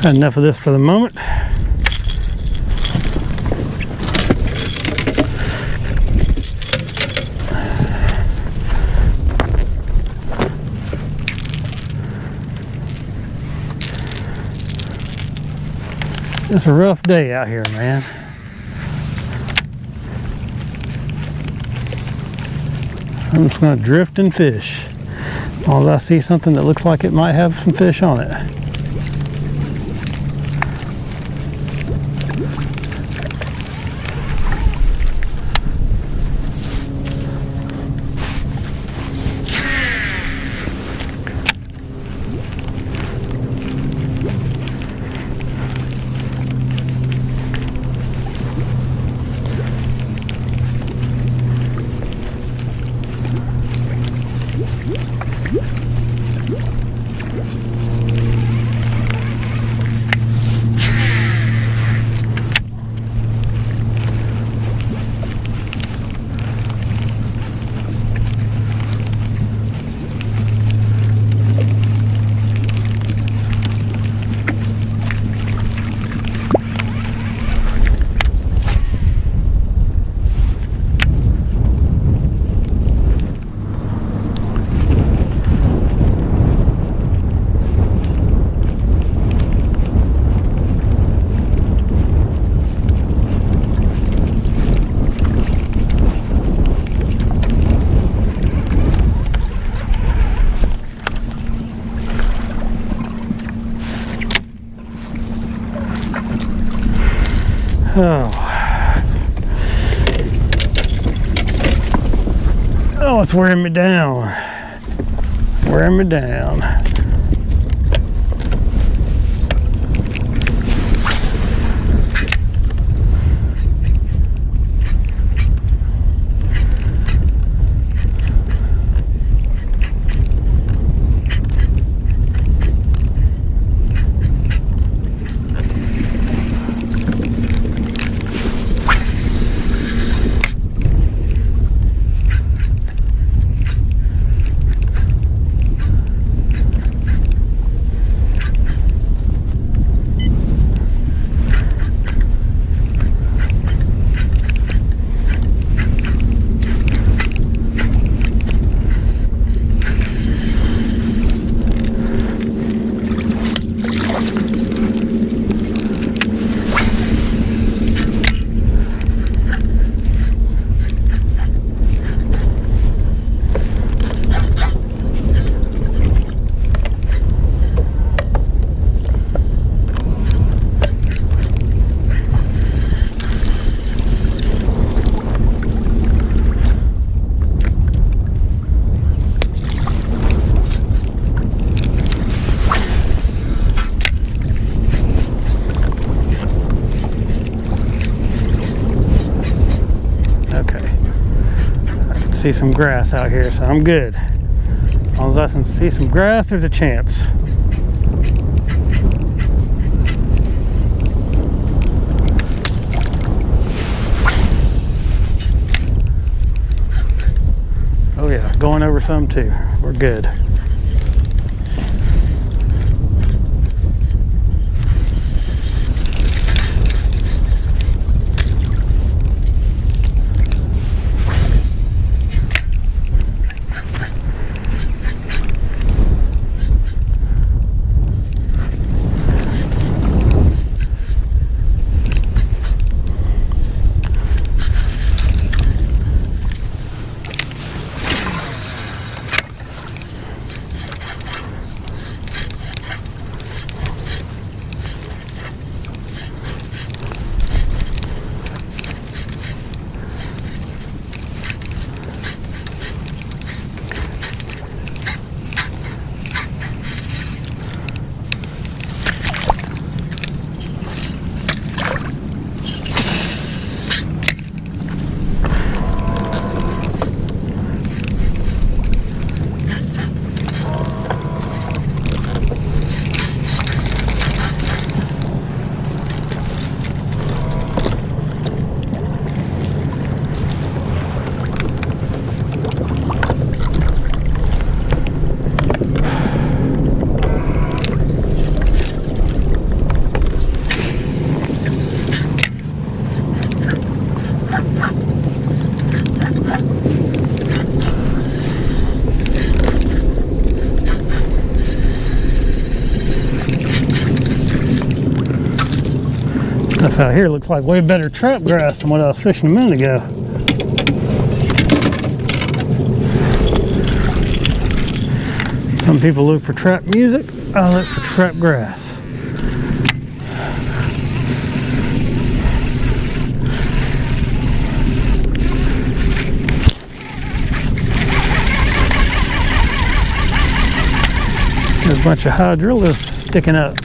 Speaker 1: Had enough of this for the moment. It's a rough day out here, man. I'm just gonna drift and fish. As long as I see something that looks like it might have some fish on it. Oh. Oh, it's wearing me down. Wearing me down. See some grass out here, so I'm good. As long as I can see some grass, there's a chance. Oh yeah, going over some too. We're good. Stuff out here looks like way better trap grass than what I was fishing a minute ago. Some people look for trap music, I look for trap grass. There's a bunch of hydrillas sticking up.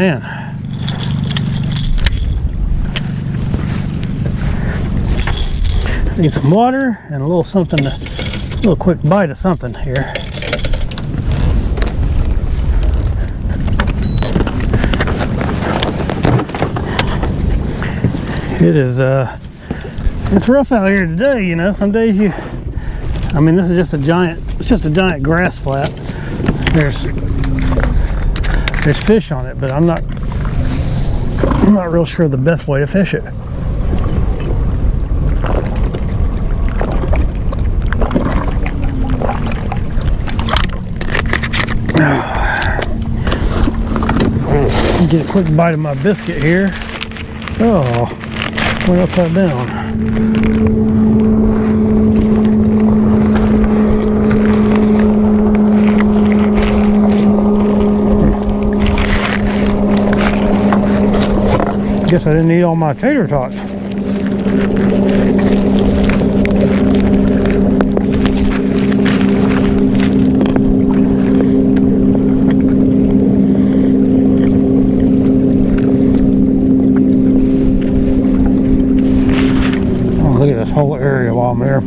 Speaker 1: man. Need some water and a little something, a little quick bite of something here. It is, it's rough out here today, you know. Some days I mean, this is just a giant, it's just a giant grass flat. There's fish on it, but I'm not real sure the best way to fish it. Get a quick bite of my biscuit here. Oh, went upside down. Guess I didn't eat all my tater tots. Oh, look at this whole area while I'm here.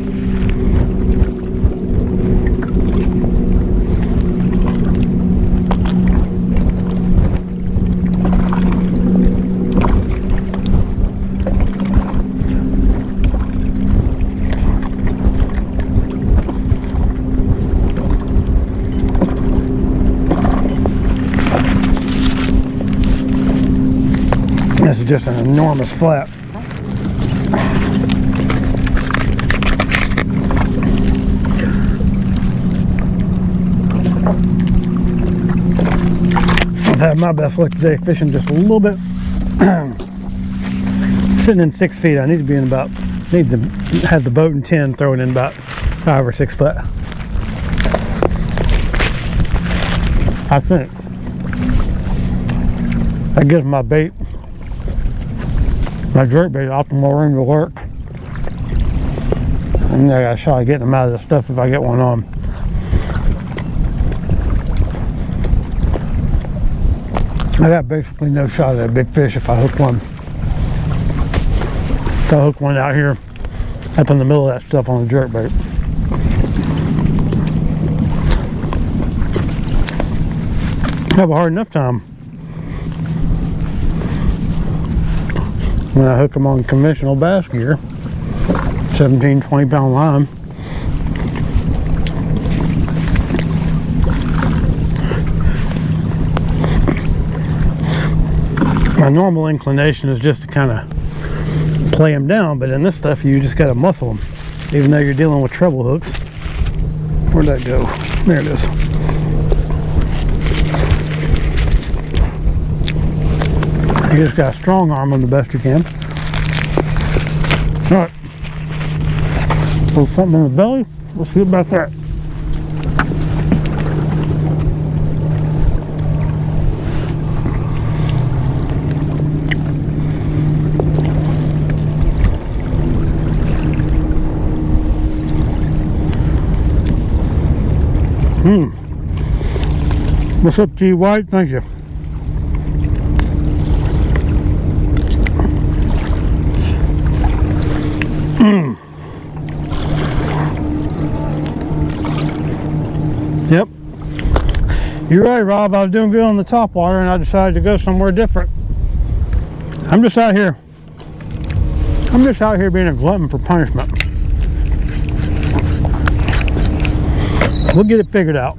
Speaker 1: This is just an enormous flat. I've had my best luck today fishing just a little bit. Sitting in 6 feet. I need to be in about, need to have the boat in 10, throwing in about 5 or 6 foot. I think that gives my bait, my jerk bait, optimal room to work. And I got a shot of getting them out of this stuff if I get one on. I got basically no shot at a big fish if I hook one. If I hook one out here up in the middle of that stuff on a jerk bait. I have a hard enough time when I hook them on conventional bass gear, 17, 20 pound line. My normal inclination is just to kind of play them down, but in this stuff you just got to muscle them, even though you're dealing with treble hooks. Where'd that go? There it is. You just got to strong arm them the best you can. All right. Put something in the belly. Let's see about that. What's up, G. White? Thank you. Yep. You're right, Rob. I was doing good on the top water and I decided to go somewhere different. I'm just out here being a glutton for punishment. We'll get it figured out.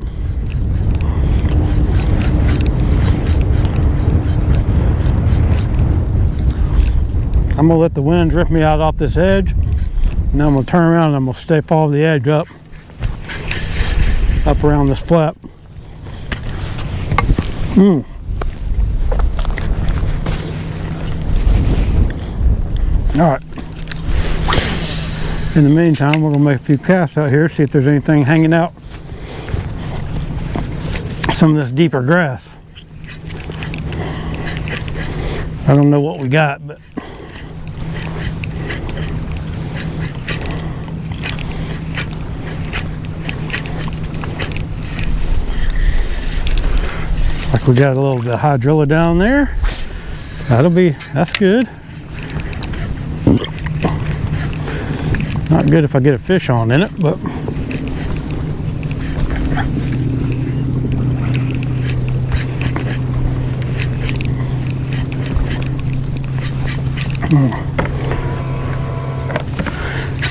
Speaker 1: I'm gonna let the wind drift me out off this edge, and then I'm gonna turn around and I'm gonna follow the edge up around this flap. All right. In the meantime, we're gonna make a few casts out here, see if there's anything hanging out. Some of this deeper grass. I don't know what we got, but I We got a little bit of hydrilla down there. That's good. Not good if I get a fish on in it, but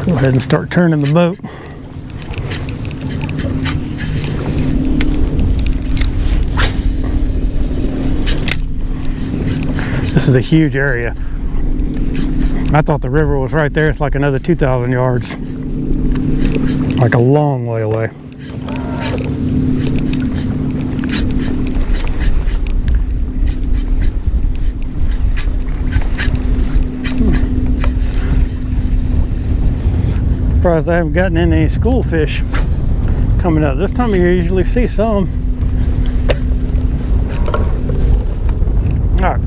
Speaker 1: go ahead and start turning the boat. This is a huge area. I thought the river was right there. It's like another 2,000 yards. Like a long way away. Surprised I haven't gotten any school fish coming up. This time of year you usually see some. All right.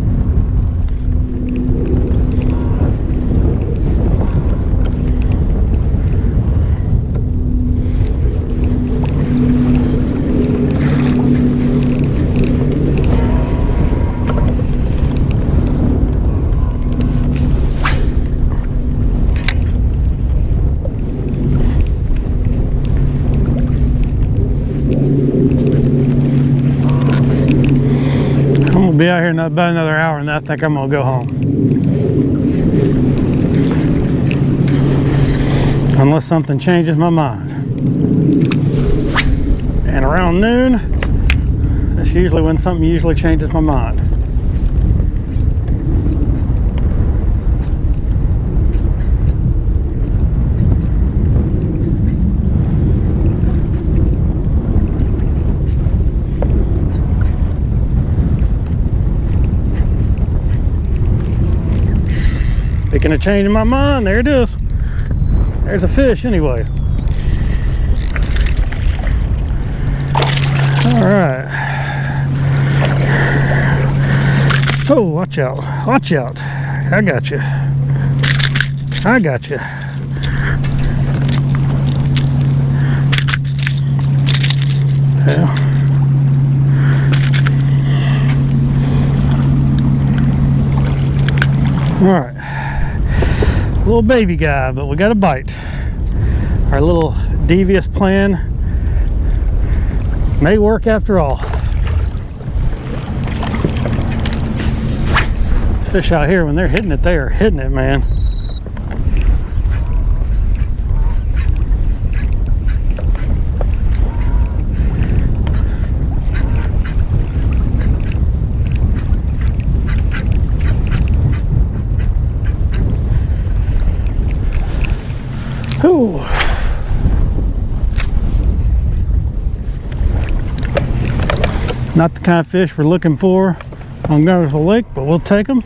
Speaker 1: Be out here in about another hour, and I think I'm gonna go home. Unless something changes my mind. And around noon, that's usually when something usually changes my mind. Speaking of changing my mind, there it is. There's a fish anyway. All right. Oh, watch out. Watch out. I got you. I got you. Yeah. All right. Little baby guy, but we got a bite. Our little devious plan may work after all. Fish out here, when they're hitting it, they are hitting it, man. Ooh. Not the kind of fish we're looking for on Guntersville Lake, but we'll take them.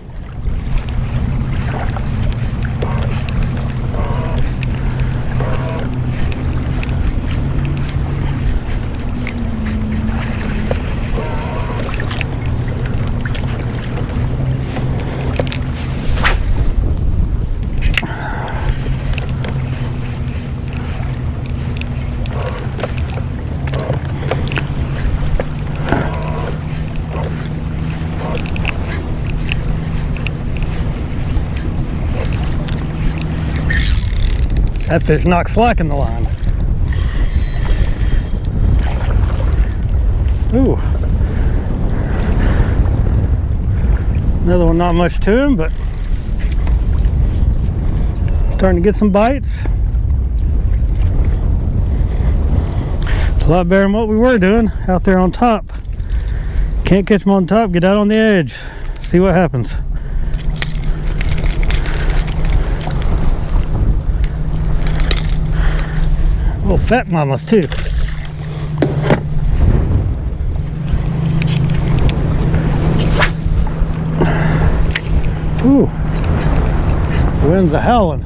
Speaker 1: That fish knocked slack in the line. Ooh. Another one, not much to him, but starting to get some bites. It's a lot better than what we were doing out there on top. Can't catch them on top, get out on the edge, see what happens. Little fat mamas too. Ooh, winds are howling.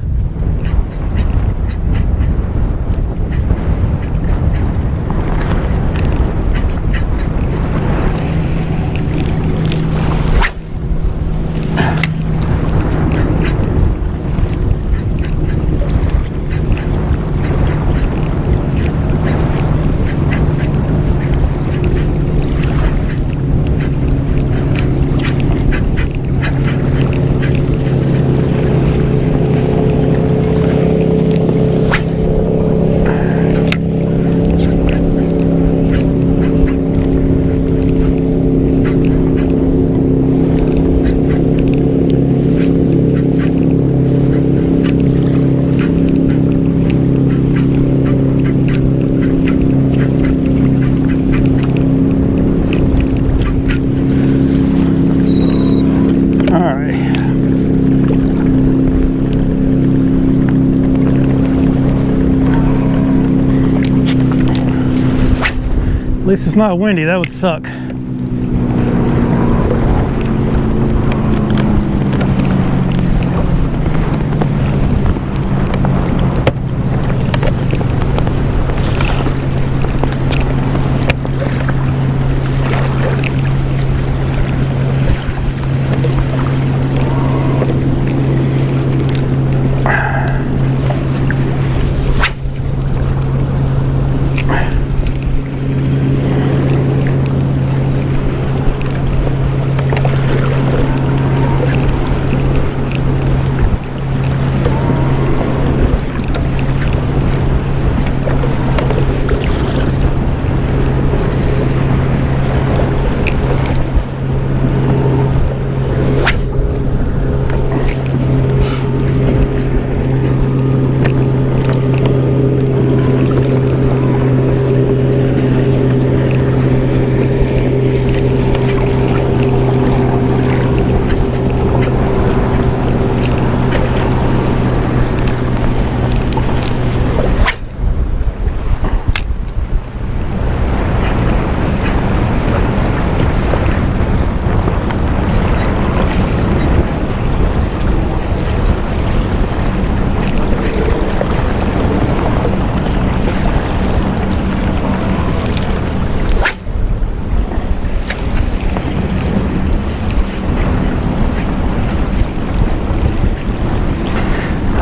Speaker 1: At least it's not windy, that would suck.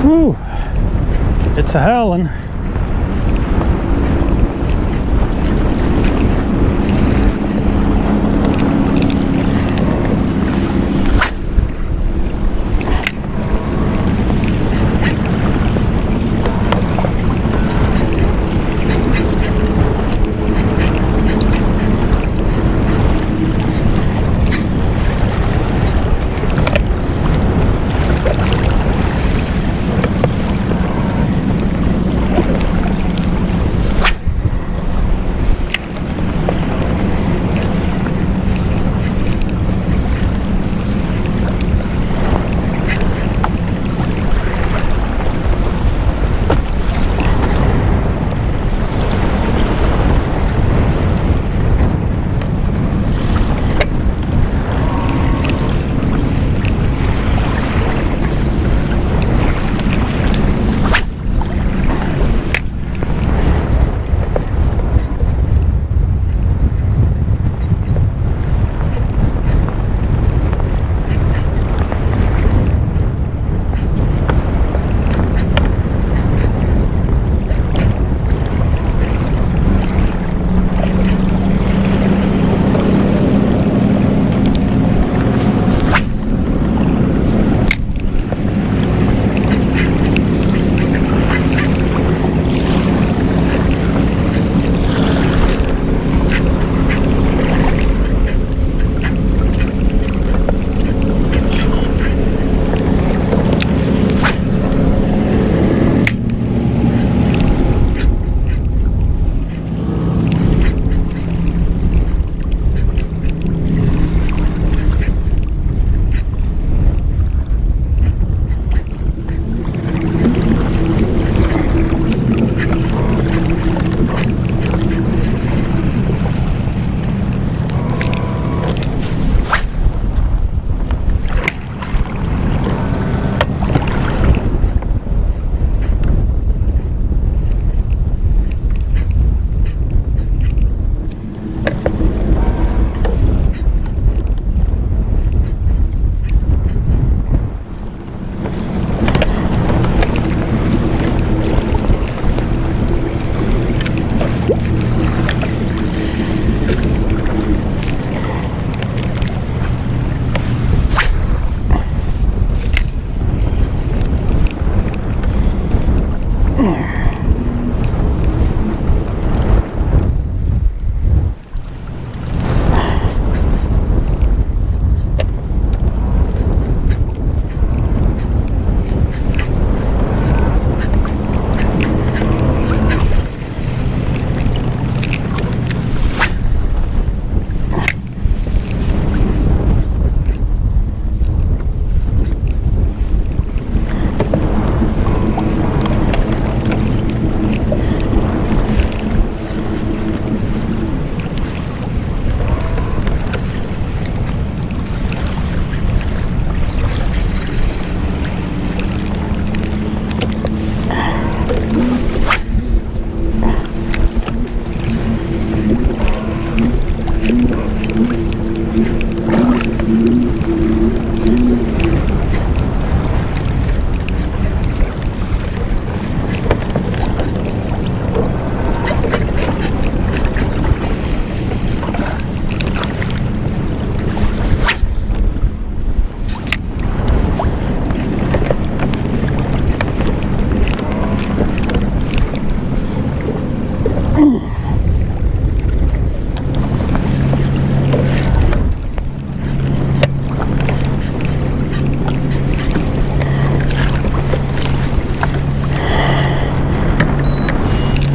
Speaker 1: Whew, it's a howling.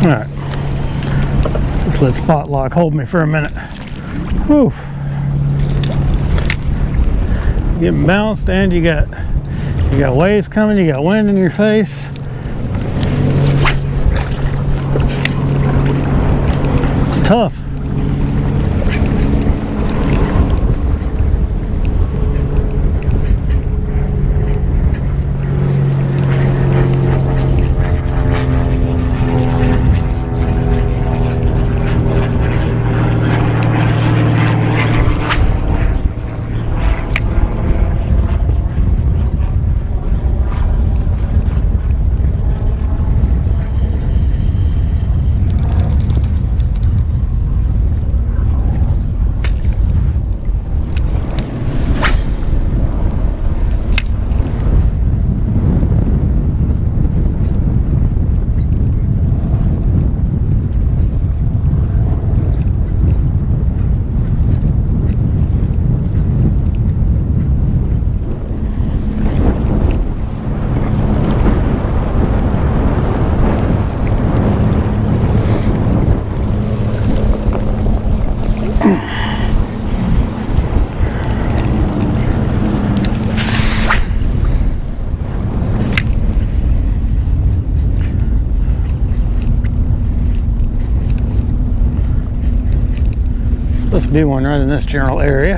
Speaker 1: Alright. Just let spot lock hold me for a minute. Whew. Getting bounced, and you got waves coming, you got wind in your face. It's tough. Supposed to be one right in this general area.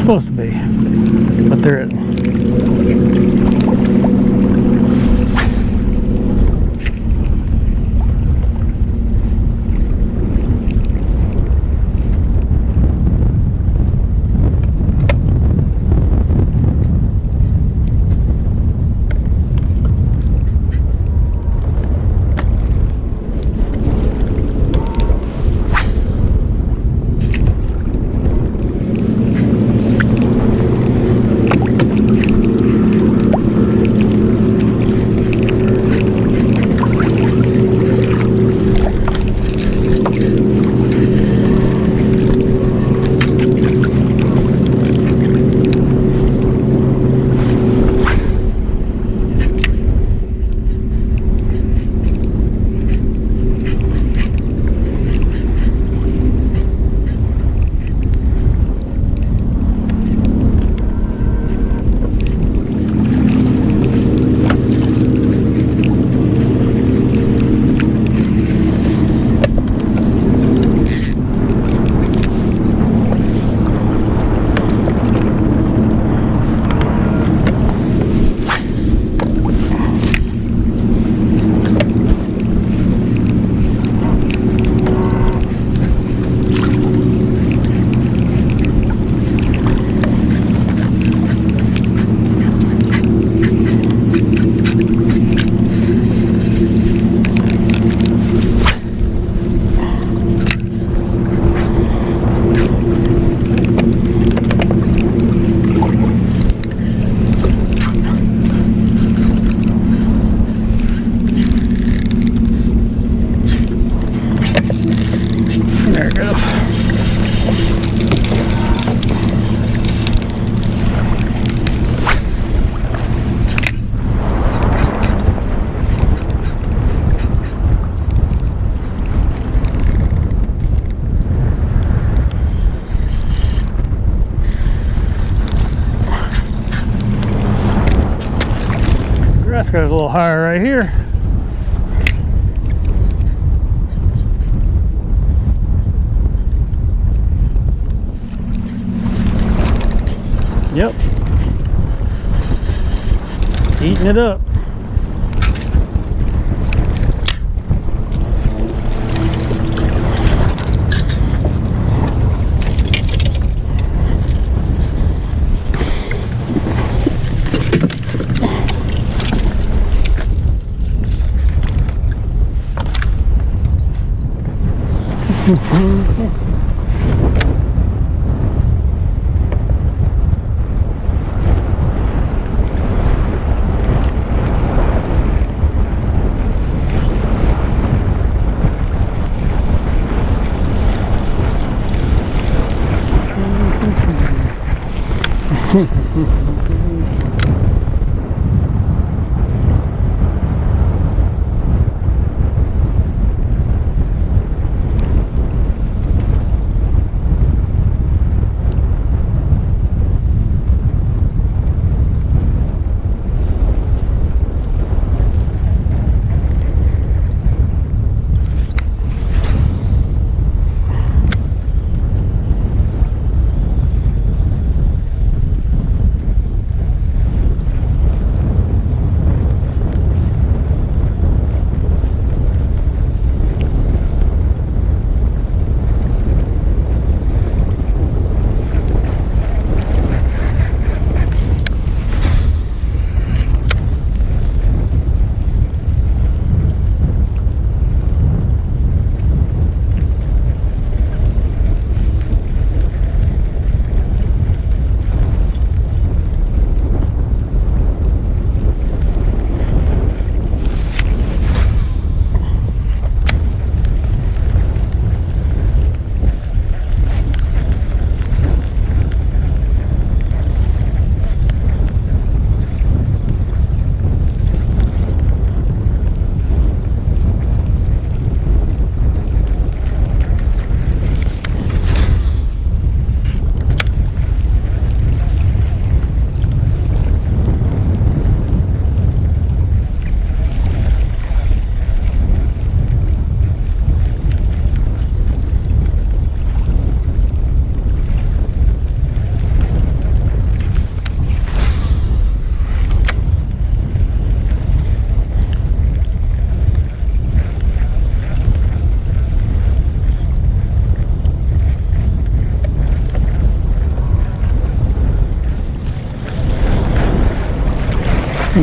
Speaker 1: Supposed to be, but there isn't. Grass goes a little higher right here. Yep. Eating it up.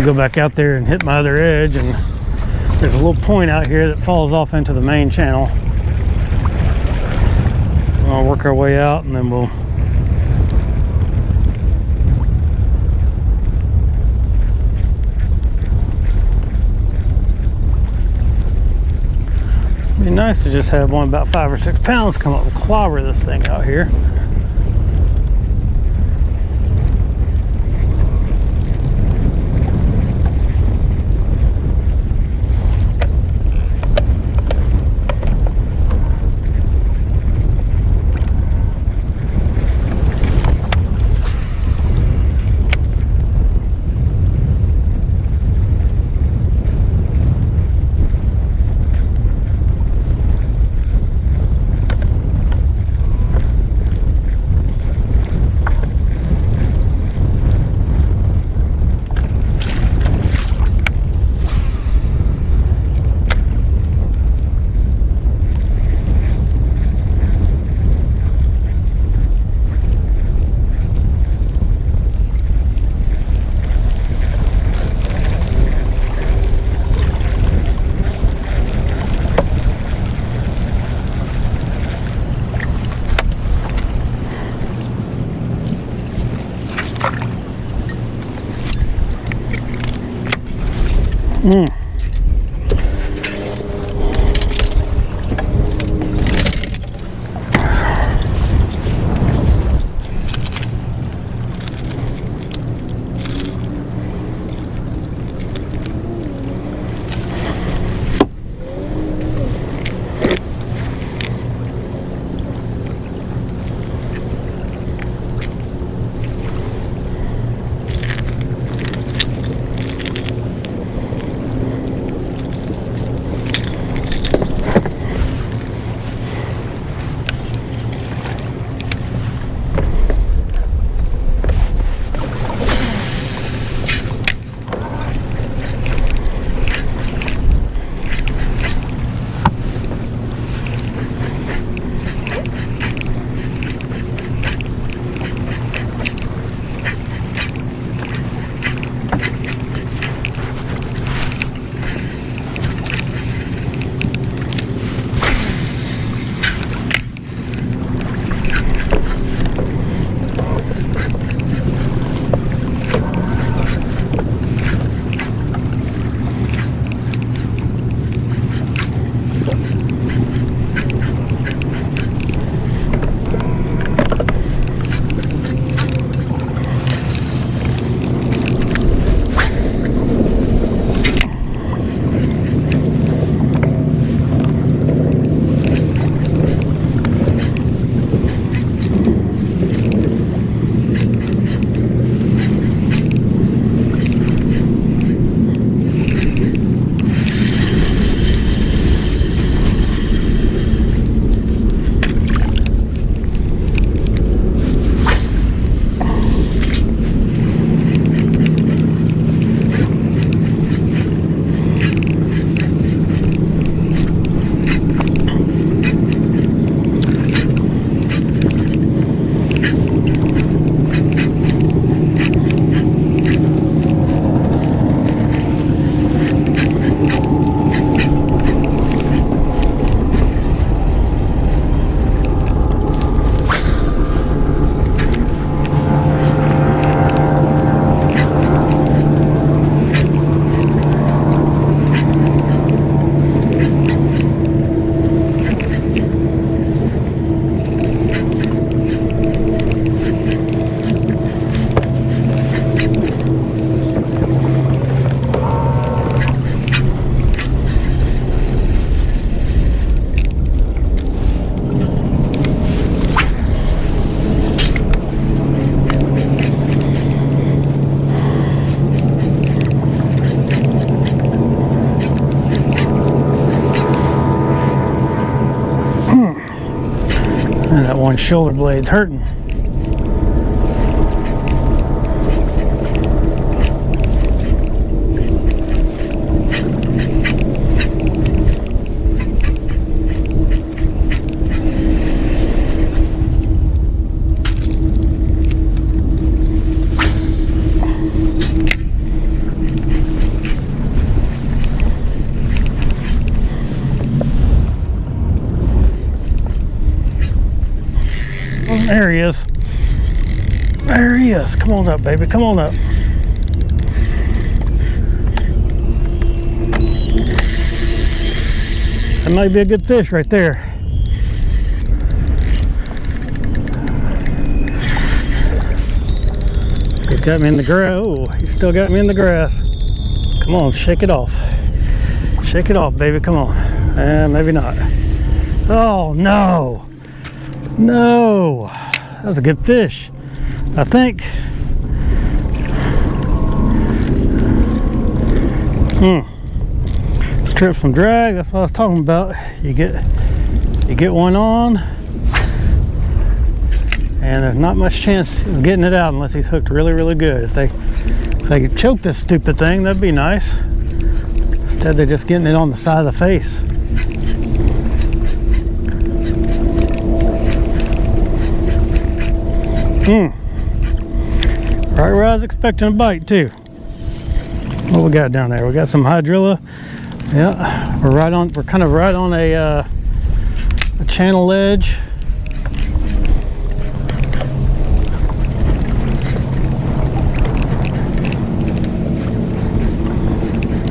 Speaker 1: Go back out there and hit my other edge, and there's a little point out here that falls off into the main channel. I'll work our way out, and then we'll be nice to just have one about 5 or 6 pounds come up and clobber this thing out here. And that one shoulder blade's hurting. There he is. There he is. Come on up, baby. Come on up. That might be a good fish right there. He's got me in the grass. Oh, he still got me in the grass. Come on, shake it off. Shake it off, baby. Come on. Maybe not. Oh, no. No, that was a good fish, I think. Strip from drag, that's what I was talking about. You get one on, and there's not much chance of getting it out unless he's hooked really, really good. If they could choke this stupid thing, that'd be nice. Instead, they're just getting it on the side of the face. Right where I was expecting a bite too. What we got down there? We got some hydrilla. Yeah, we're kind of right on a channel edge.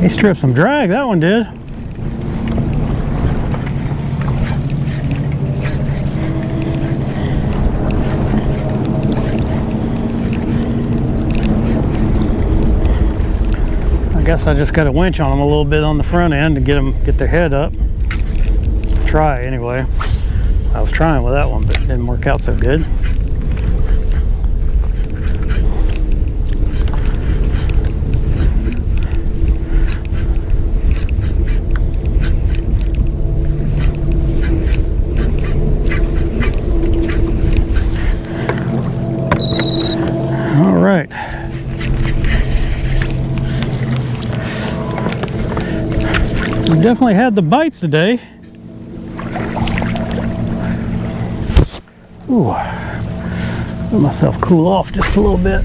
Speaker 1: He stripped some drag, that one did. I guess I just got to winch on them a little bit on the front end to get their head up. Try anyway. I was trying with that one, but it didn't work out so good. All right. We definitely had the bites today. Ooh, let myself cool off just a little bit.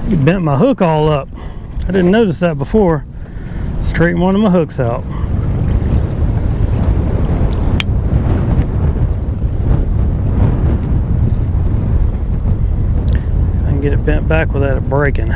Speaker 1: He bent my hook all up. I didn't notice that before. Straightened one of my hooks out. See if I can get it bent back without it breaking.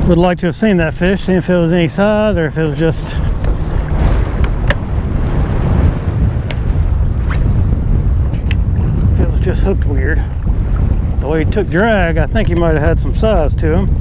Speaker 1: Would like to have seen that fish, see if it was any size or if it was just hooked weird. The way he took drag, I think he might have had some size to him.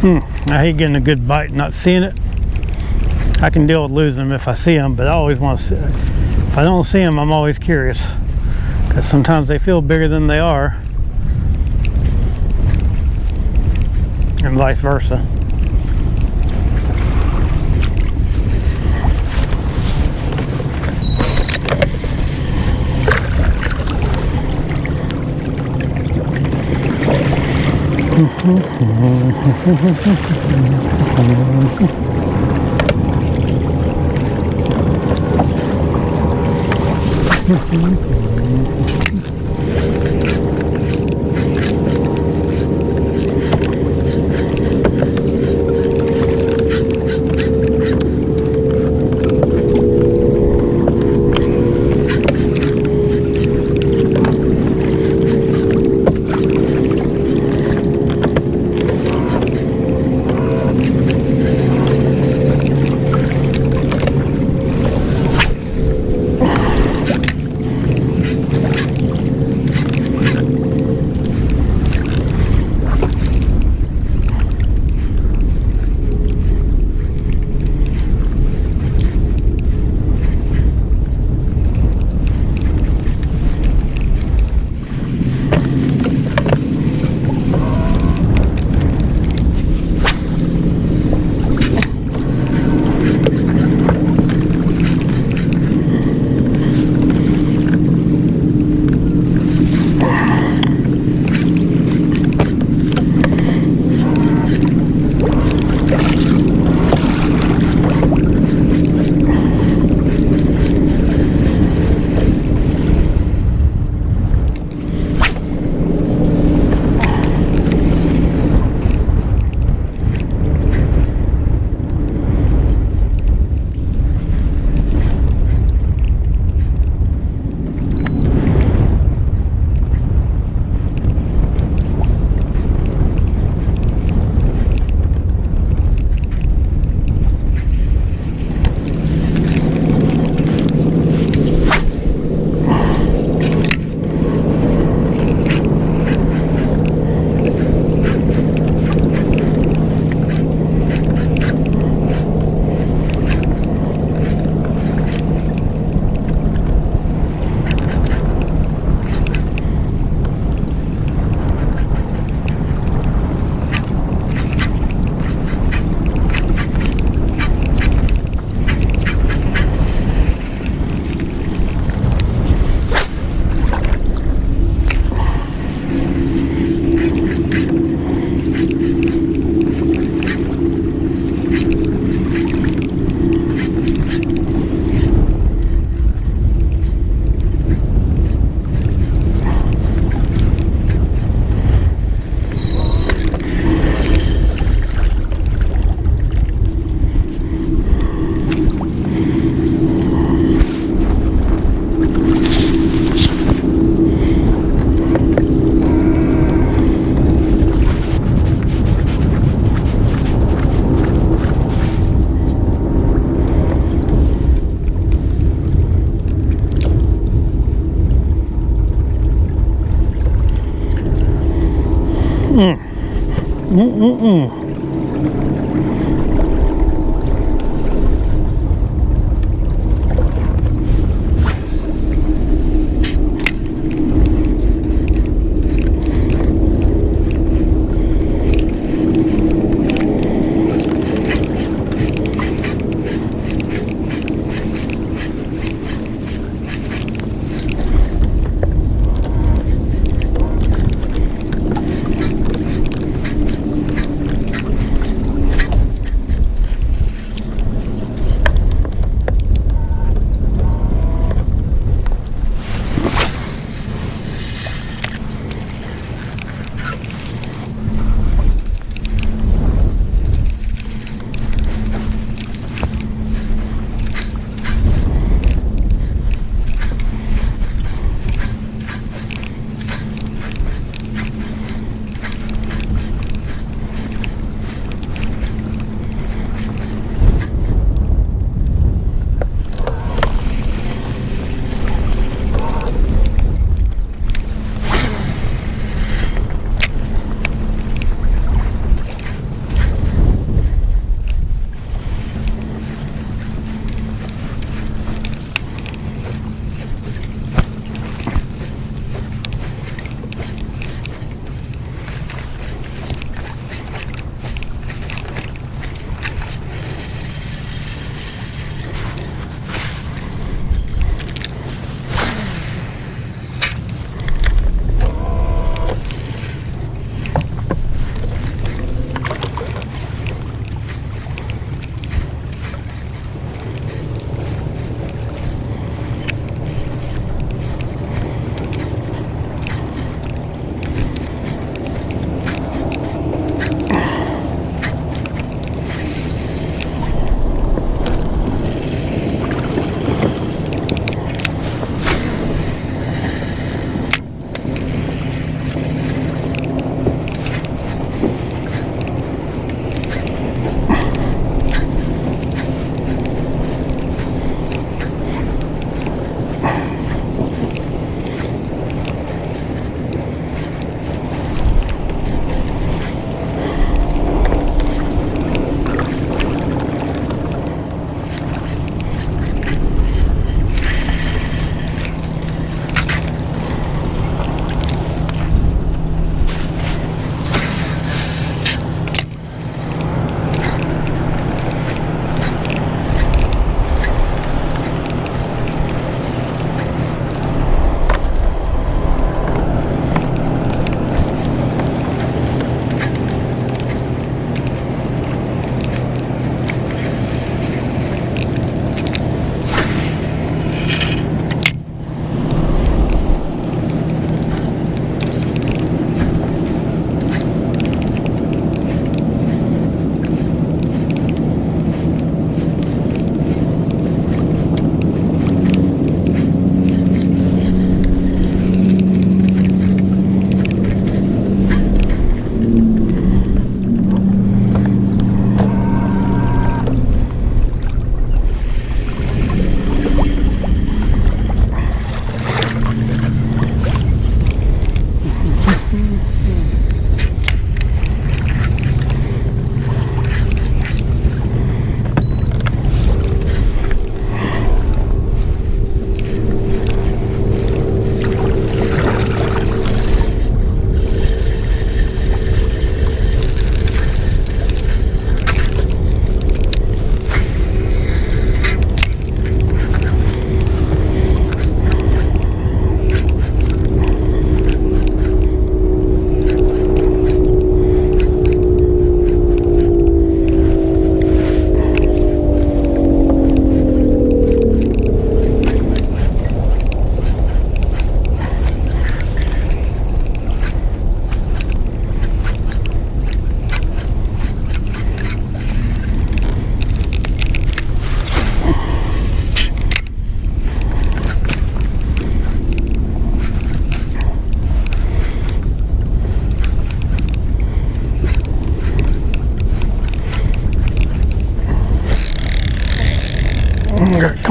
Speaker 1: I hate getting a good bite and not seeing it. I can deal with losing them if I see them, but I always want to see, if I don't see them, I'm always curious, because sometimes they feel bigger than they are, and vice versa.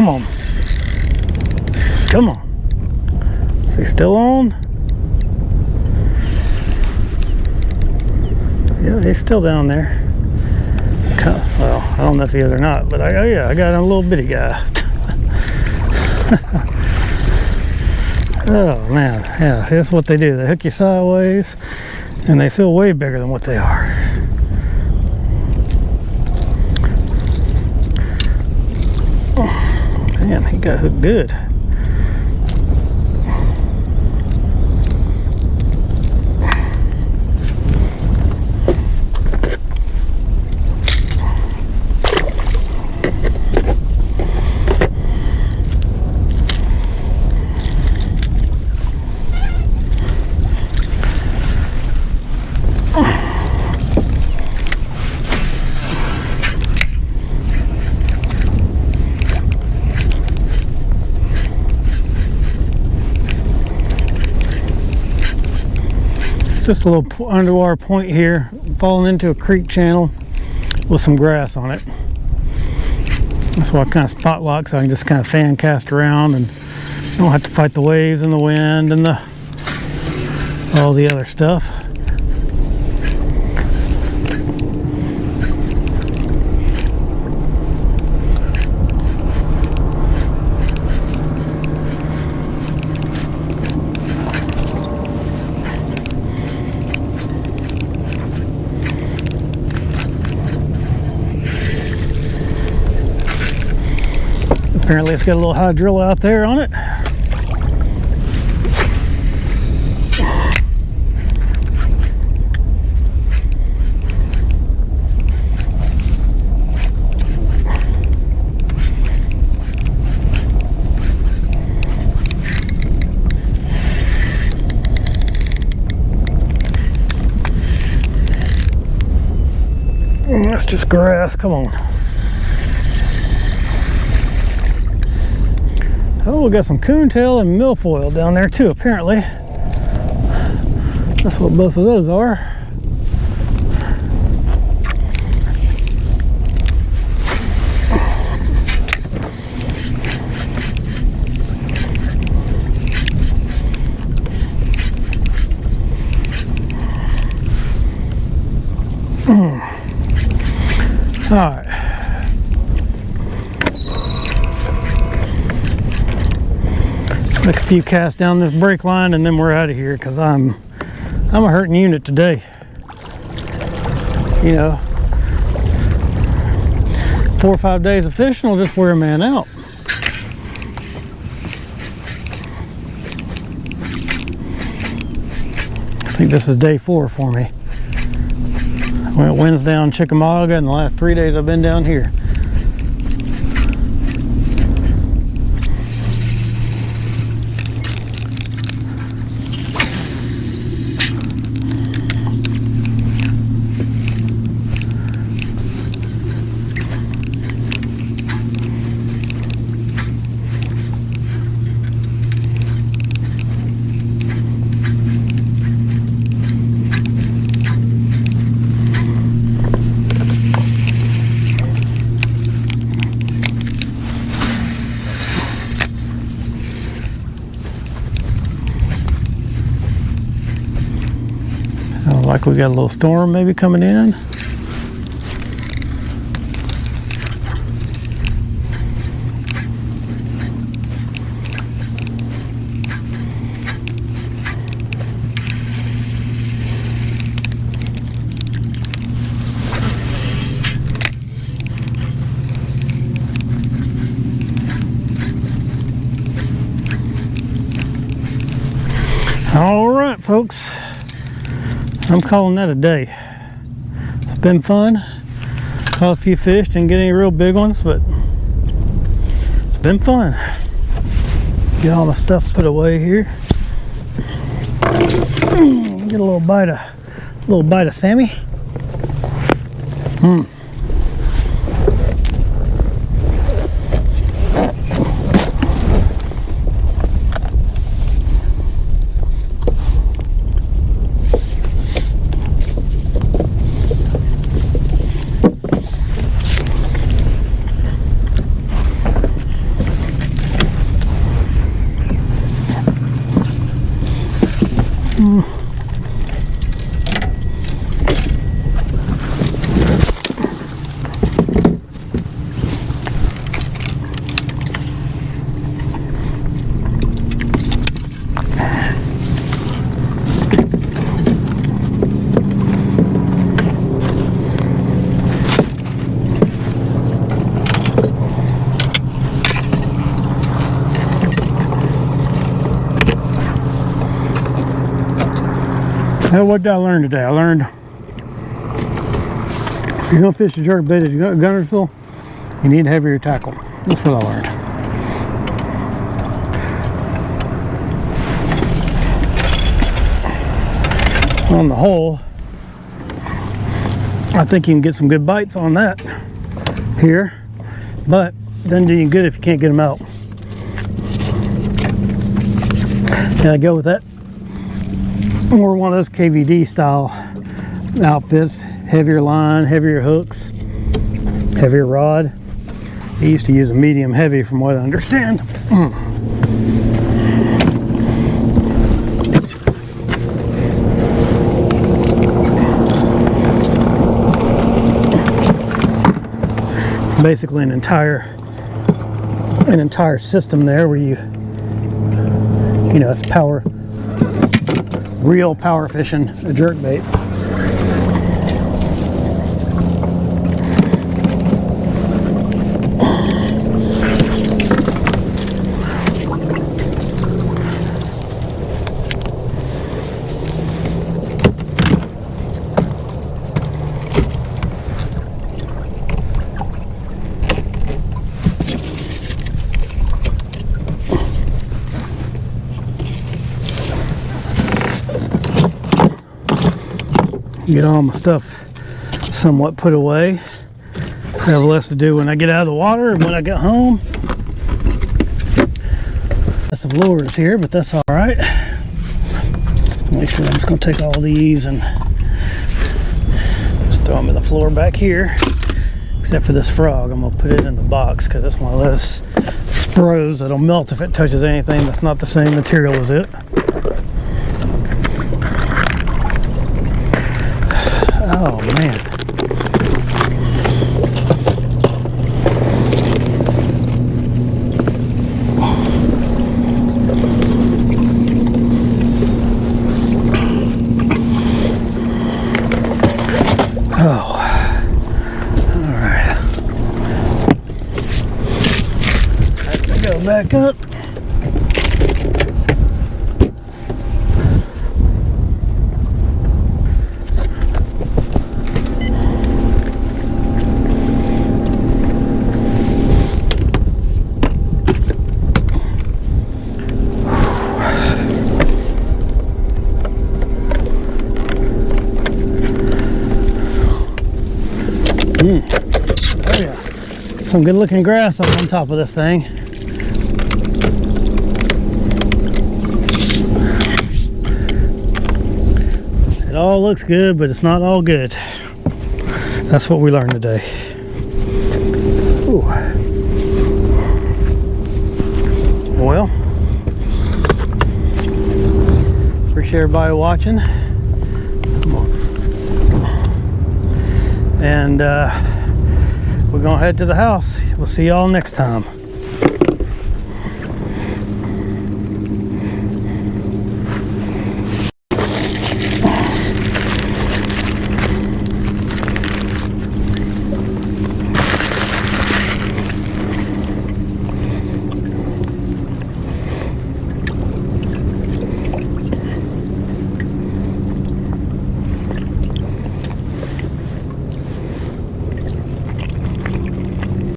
Speaker 1: Come on. Come on. Is he still on? Yeah, he's still down there. Well, I don't know if he is or not, but oh yeah, I got a little bitty guy. Oh man, yeah, see, that's what they do. They hook you sideways and they feel way bigger than what they are. Oh, man, he got hooked good. Just a little underwater point here, falling into a creek channel with some grass on it. That's why I kind of spot lock, so I can just kind of fan cast around and don't have to fight the waves and the wind and all the other stuff. Apparently it's got a little hydrilla out there on it. That's just grass, come on. Oh, we got some coontail and milfoil down there too, apparently. That's what both of those are. All right. Make a few casts down this brake line and then we're out of here, because I'm a hurting unit today. You know, 4 or 5 days of fishing will just wear a man out. I think this is day 4 for me. I went Wednesday on Chickamauga, and the last 3 days I've been down here. Like we got a little storm maybe coming in. All right, folks. I'm calling that a day. It's been fun. Caught a few fish, didn't get any real big ones, but it's been fun. Get all my stuff put away here. Get a little bite of Sammy. Now, what did I learn today? I learned if you're going to fish a jerkbait at Guntersville, you need heavier tackle. That's what I learned. On the whole, I think you can get some good bites on that here, but it doesn't do you good if you can't get them out. And I go with that. Or one of those KVD style outfits, heavier line, heavier hooks, heavier rod. He used to use a medium heavy from what I understand. Basically an entire system there where you know, it's power, real power fishing a jerkbait. Get all my stuff somewhat put away. I have less to do when I get out of the water and when I get home. That's some lures here, but that's all right. Make sure I'm just gonna take all these and just throw them in the floor back here. Except for this frog, I'm gonna put it in the box because it's one of those spros that'll melt if it touches anything that's not the same material as it. Oh man. Oh. All right. I have to go back up. Oh yeah, some good looking grass up on top of this thing. It all looks good, but it's not all good. That's what we learned today. Ooh. Well, appreciate everybody watching. And we're gonna head to the house. We'll see y'all next time.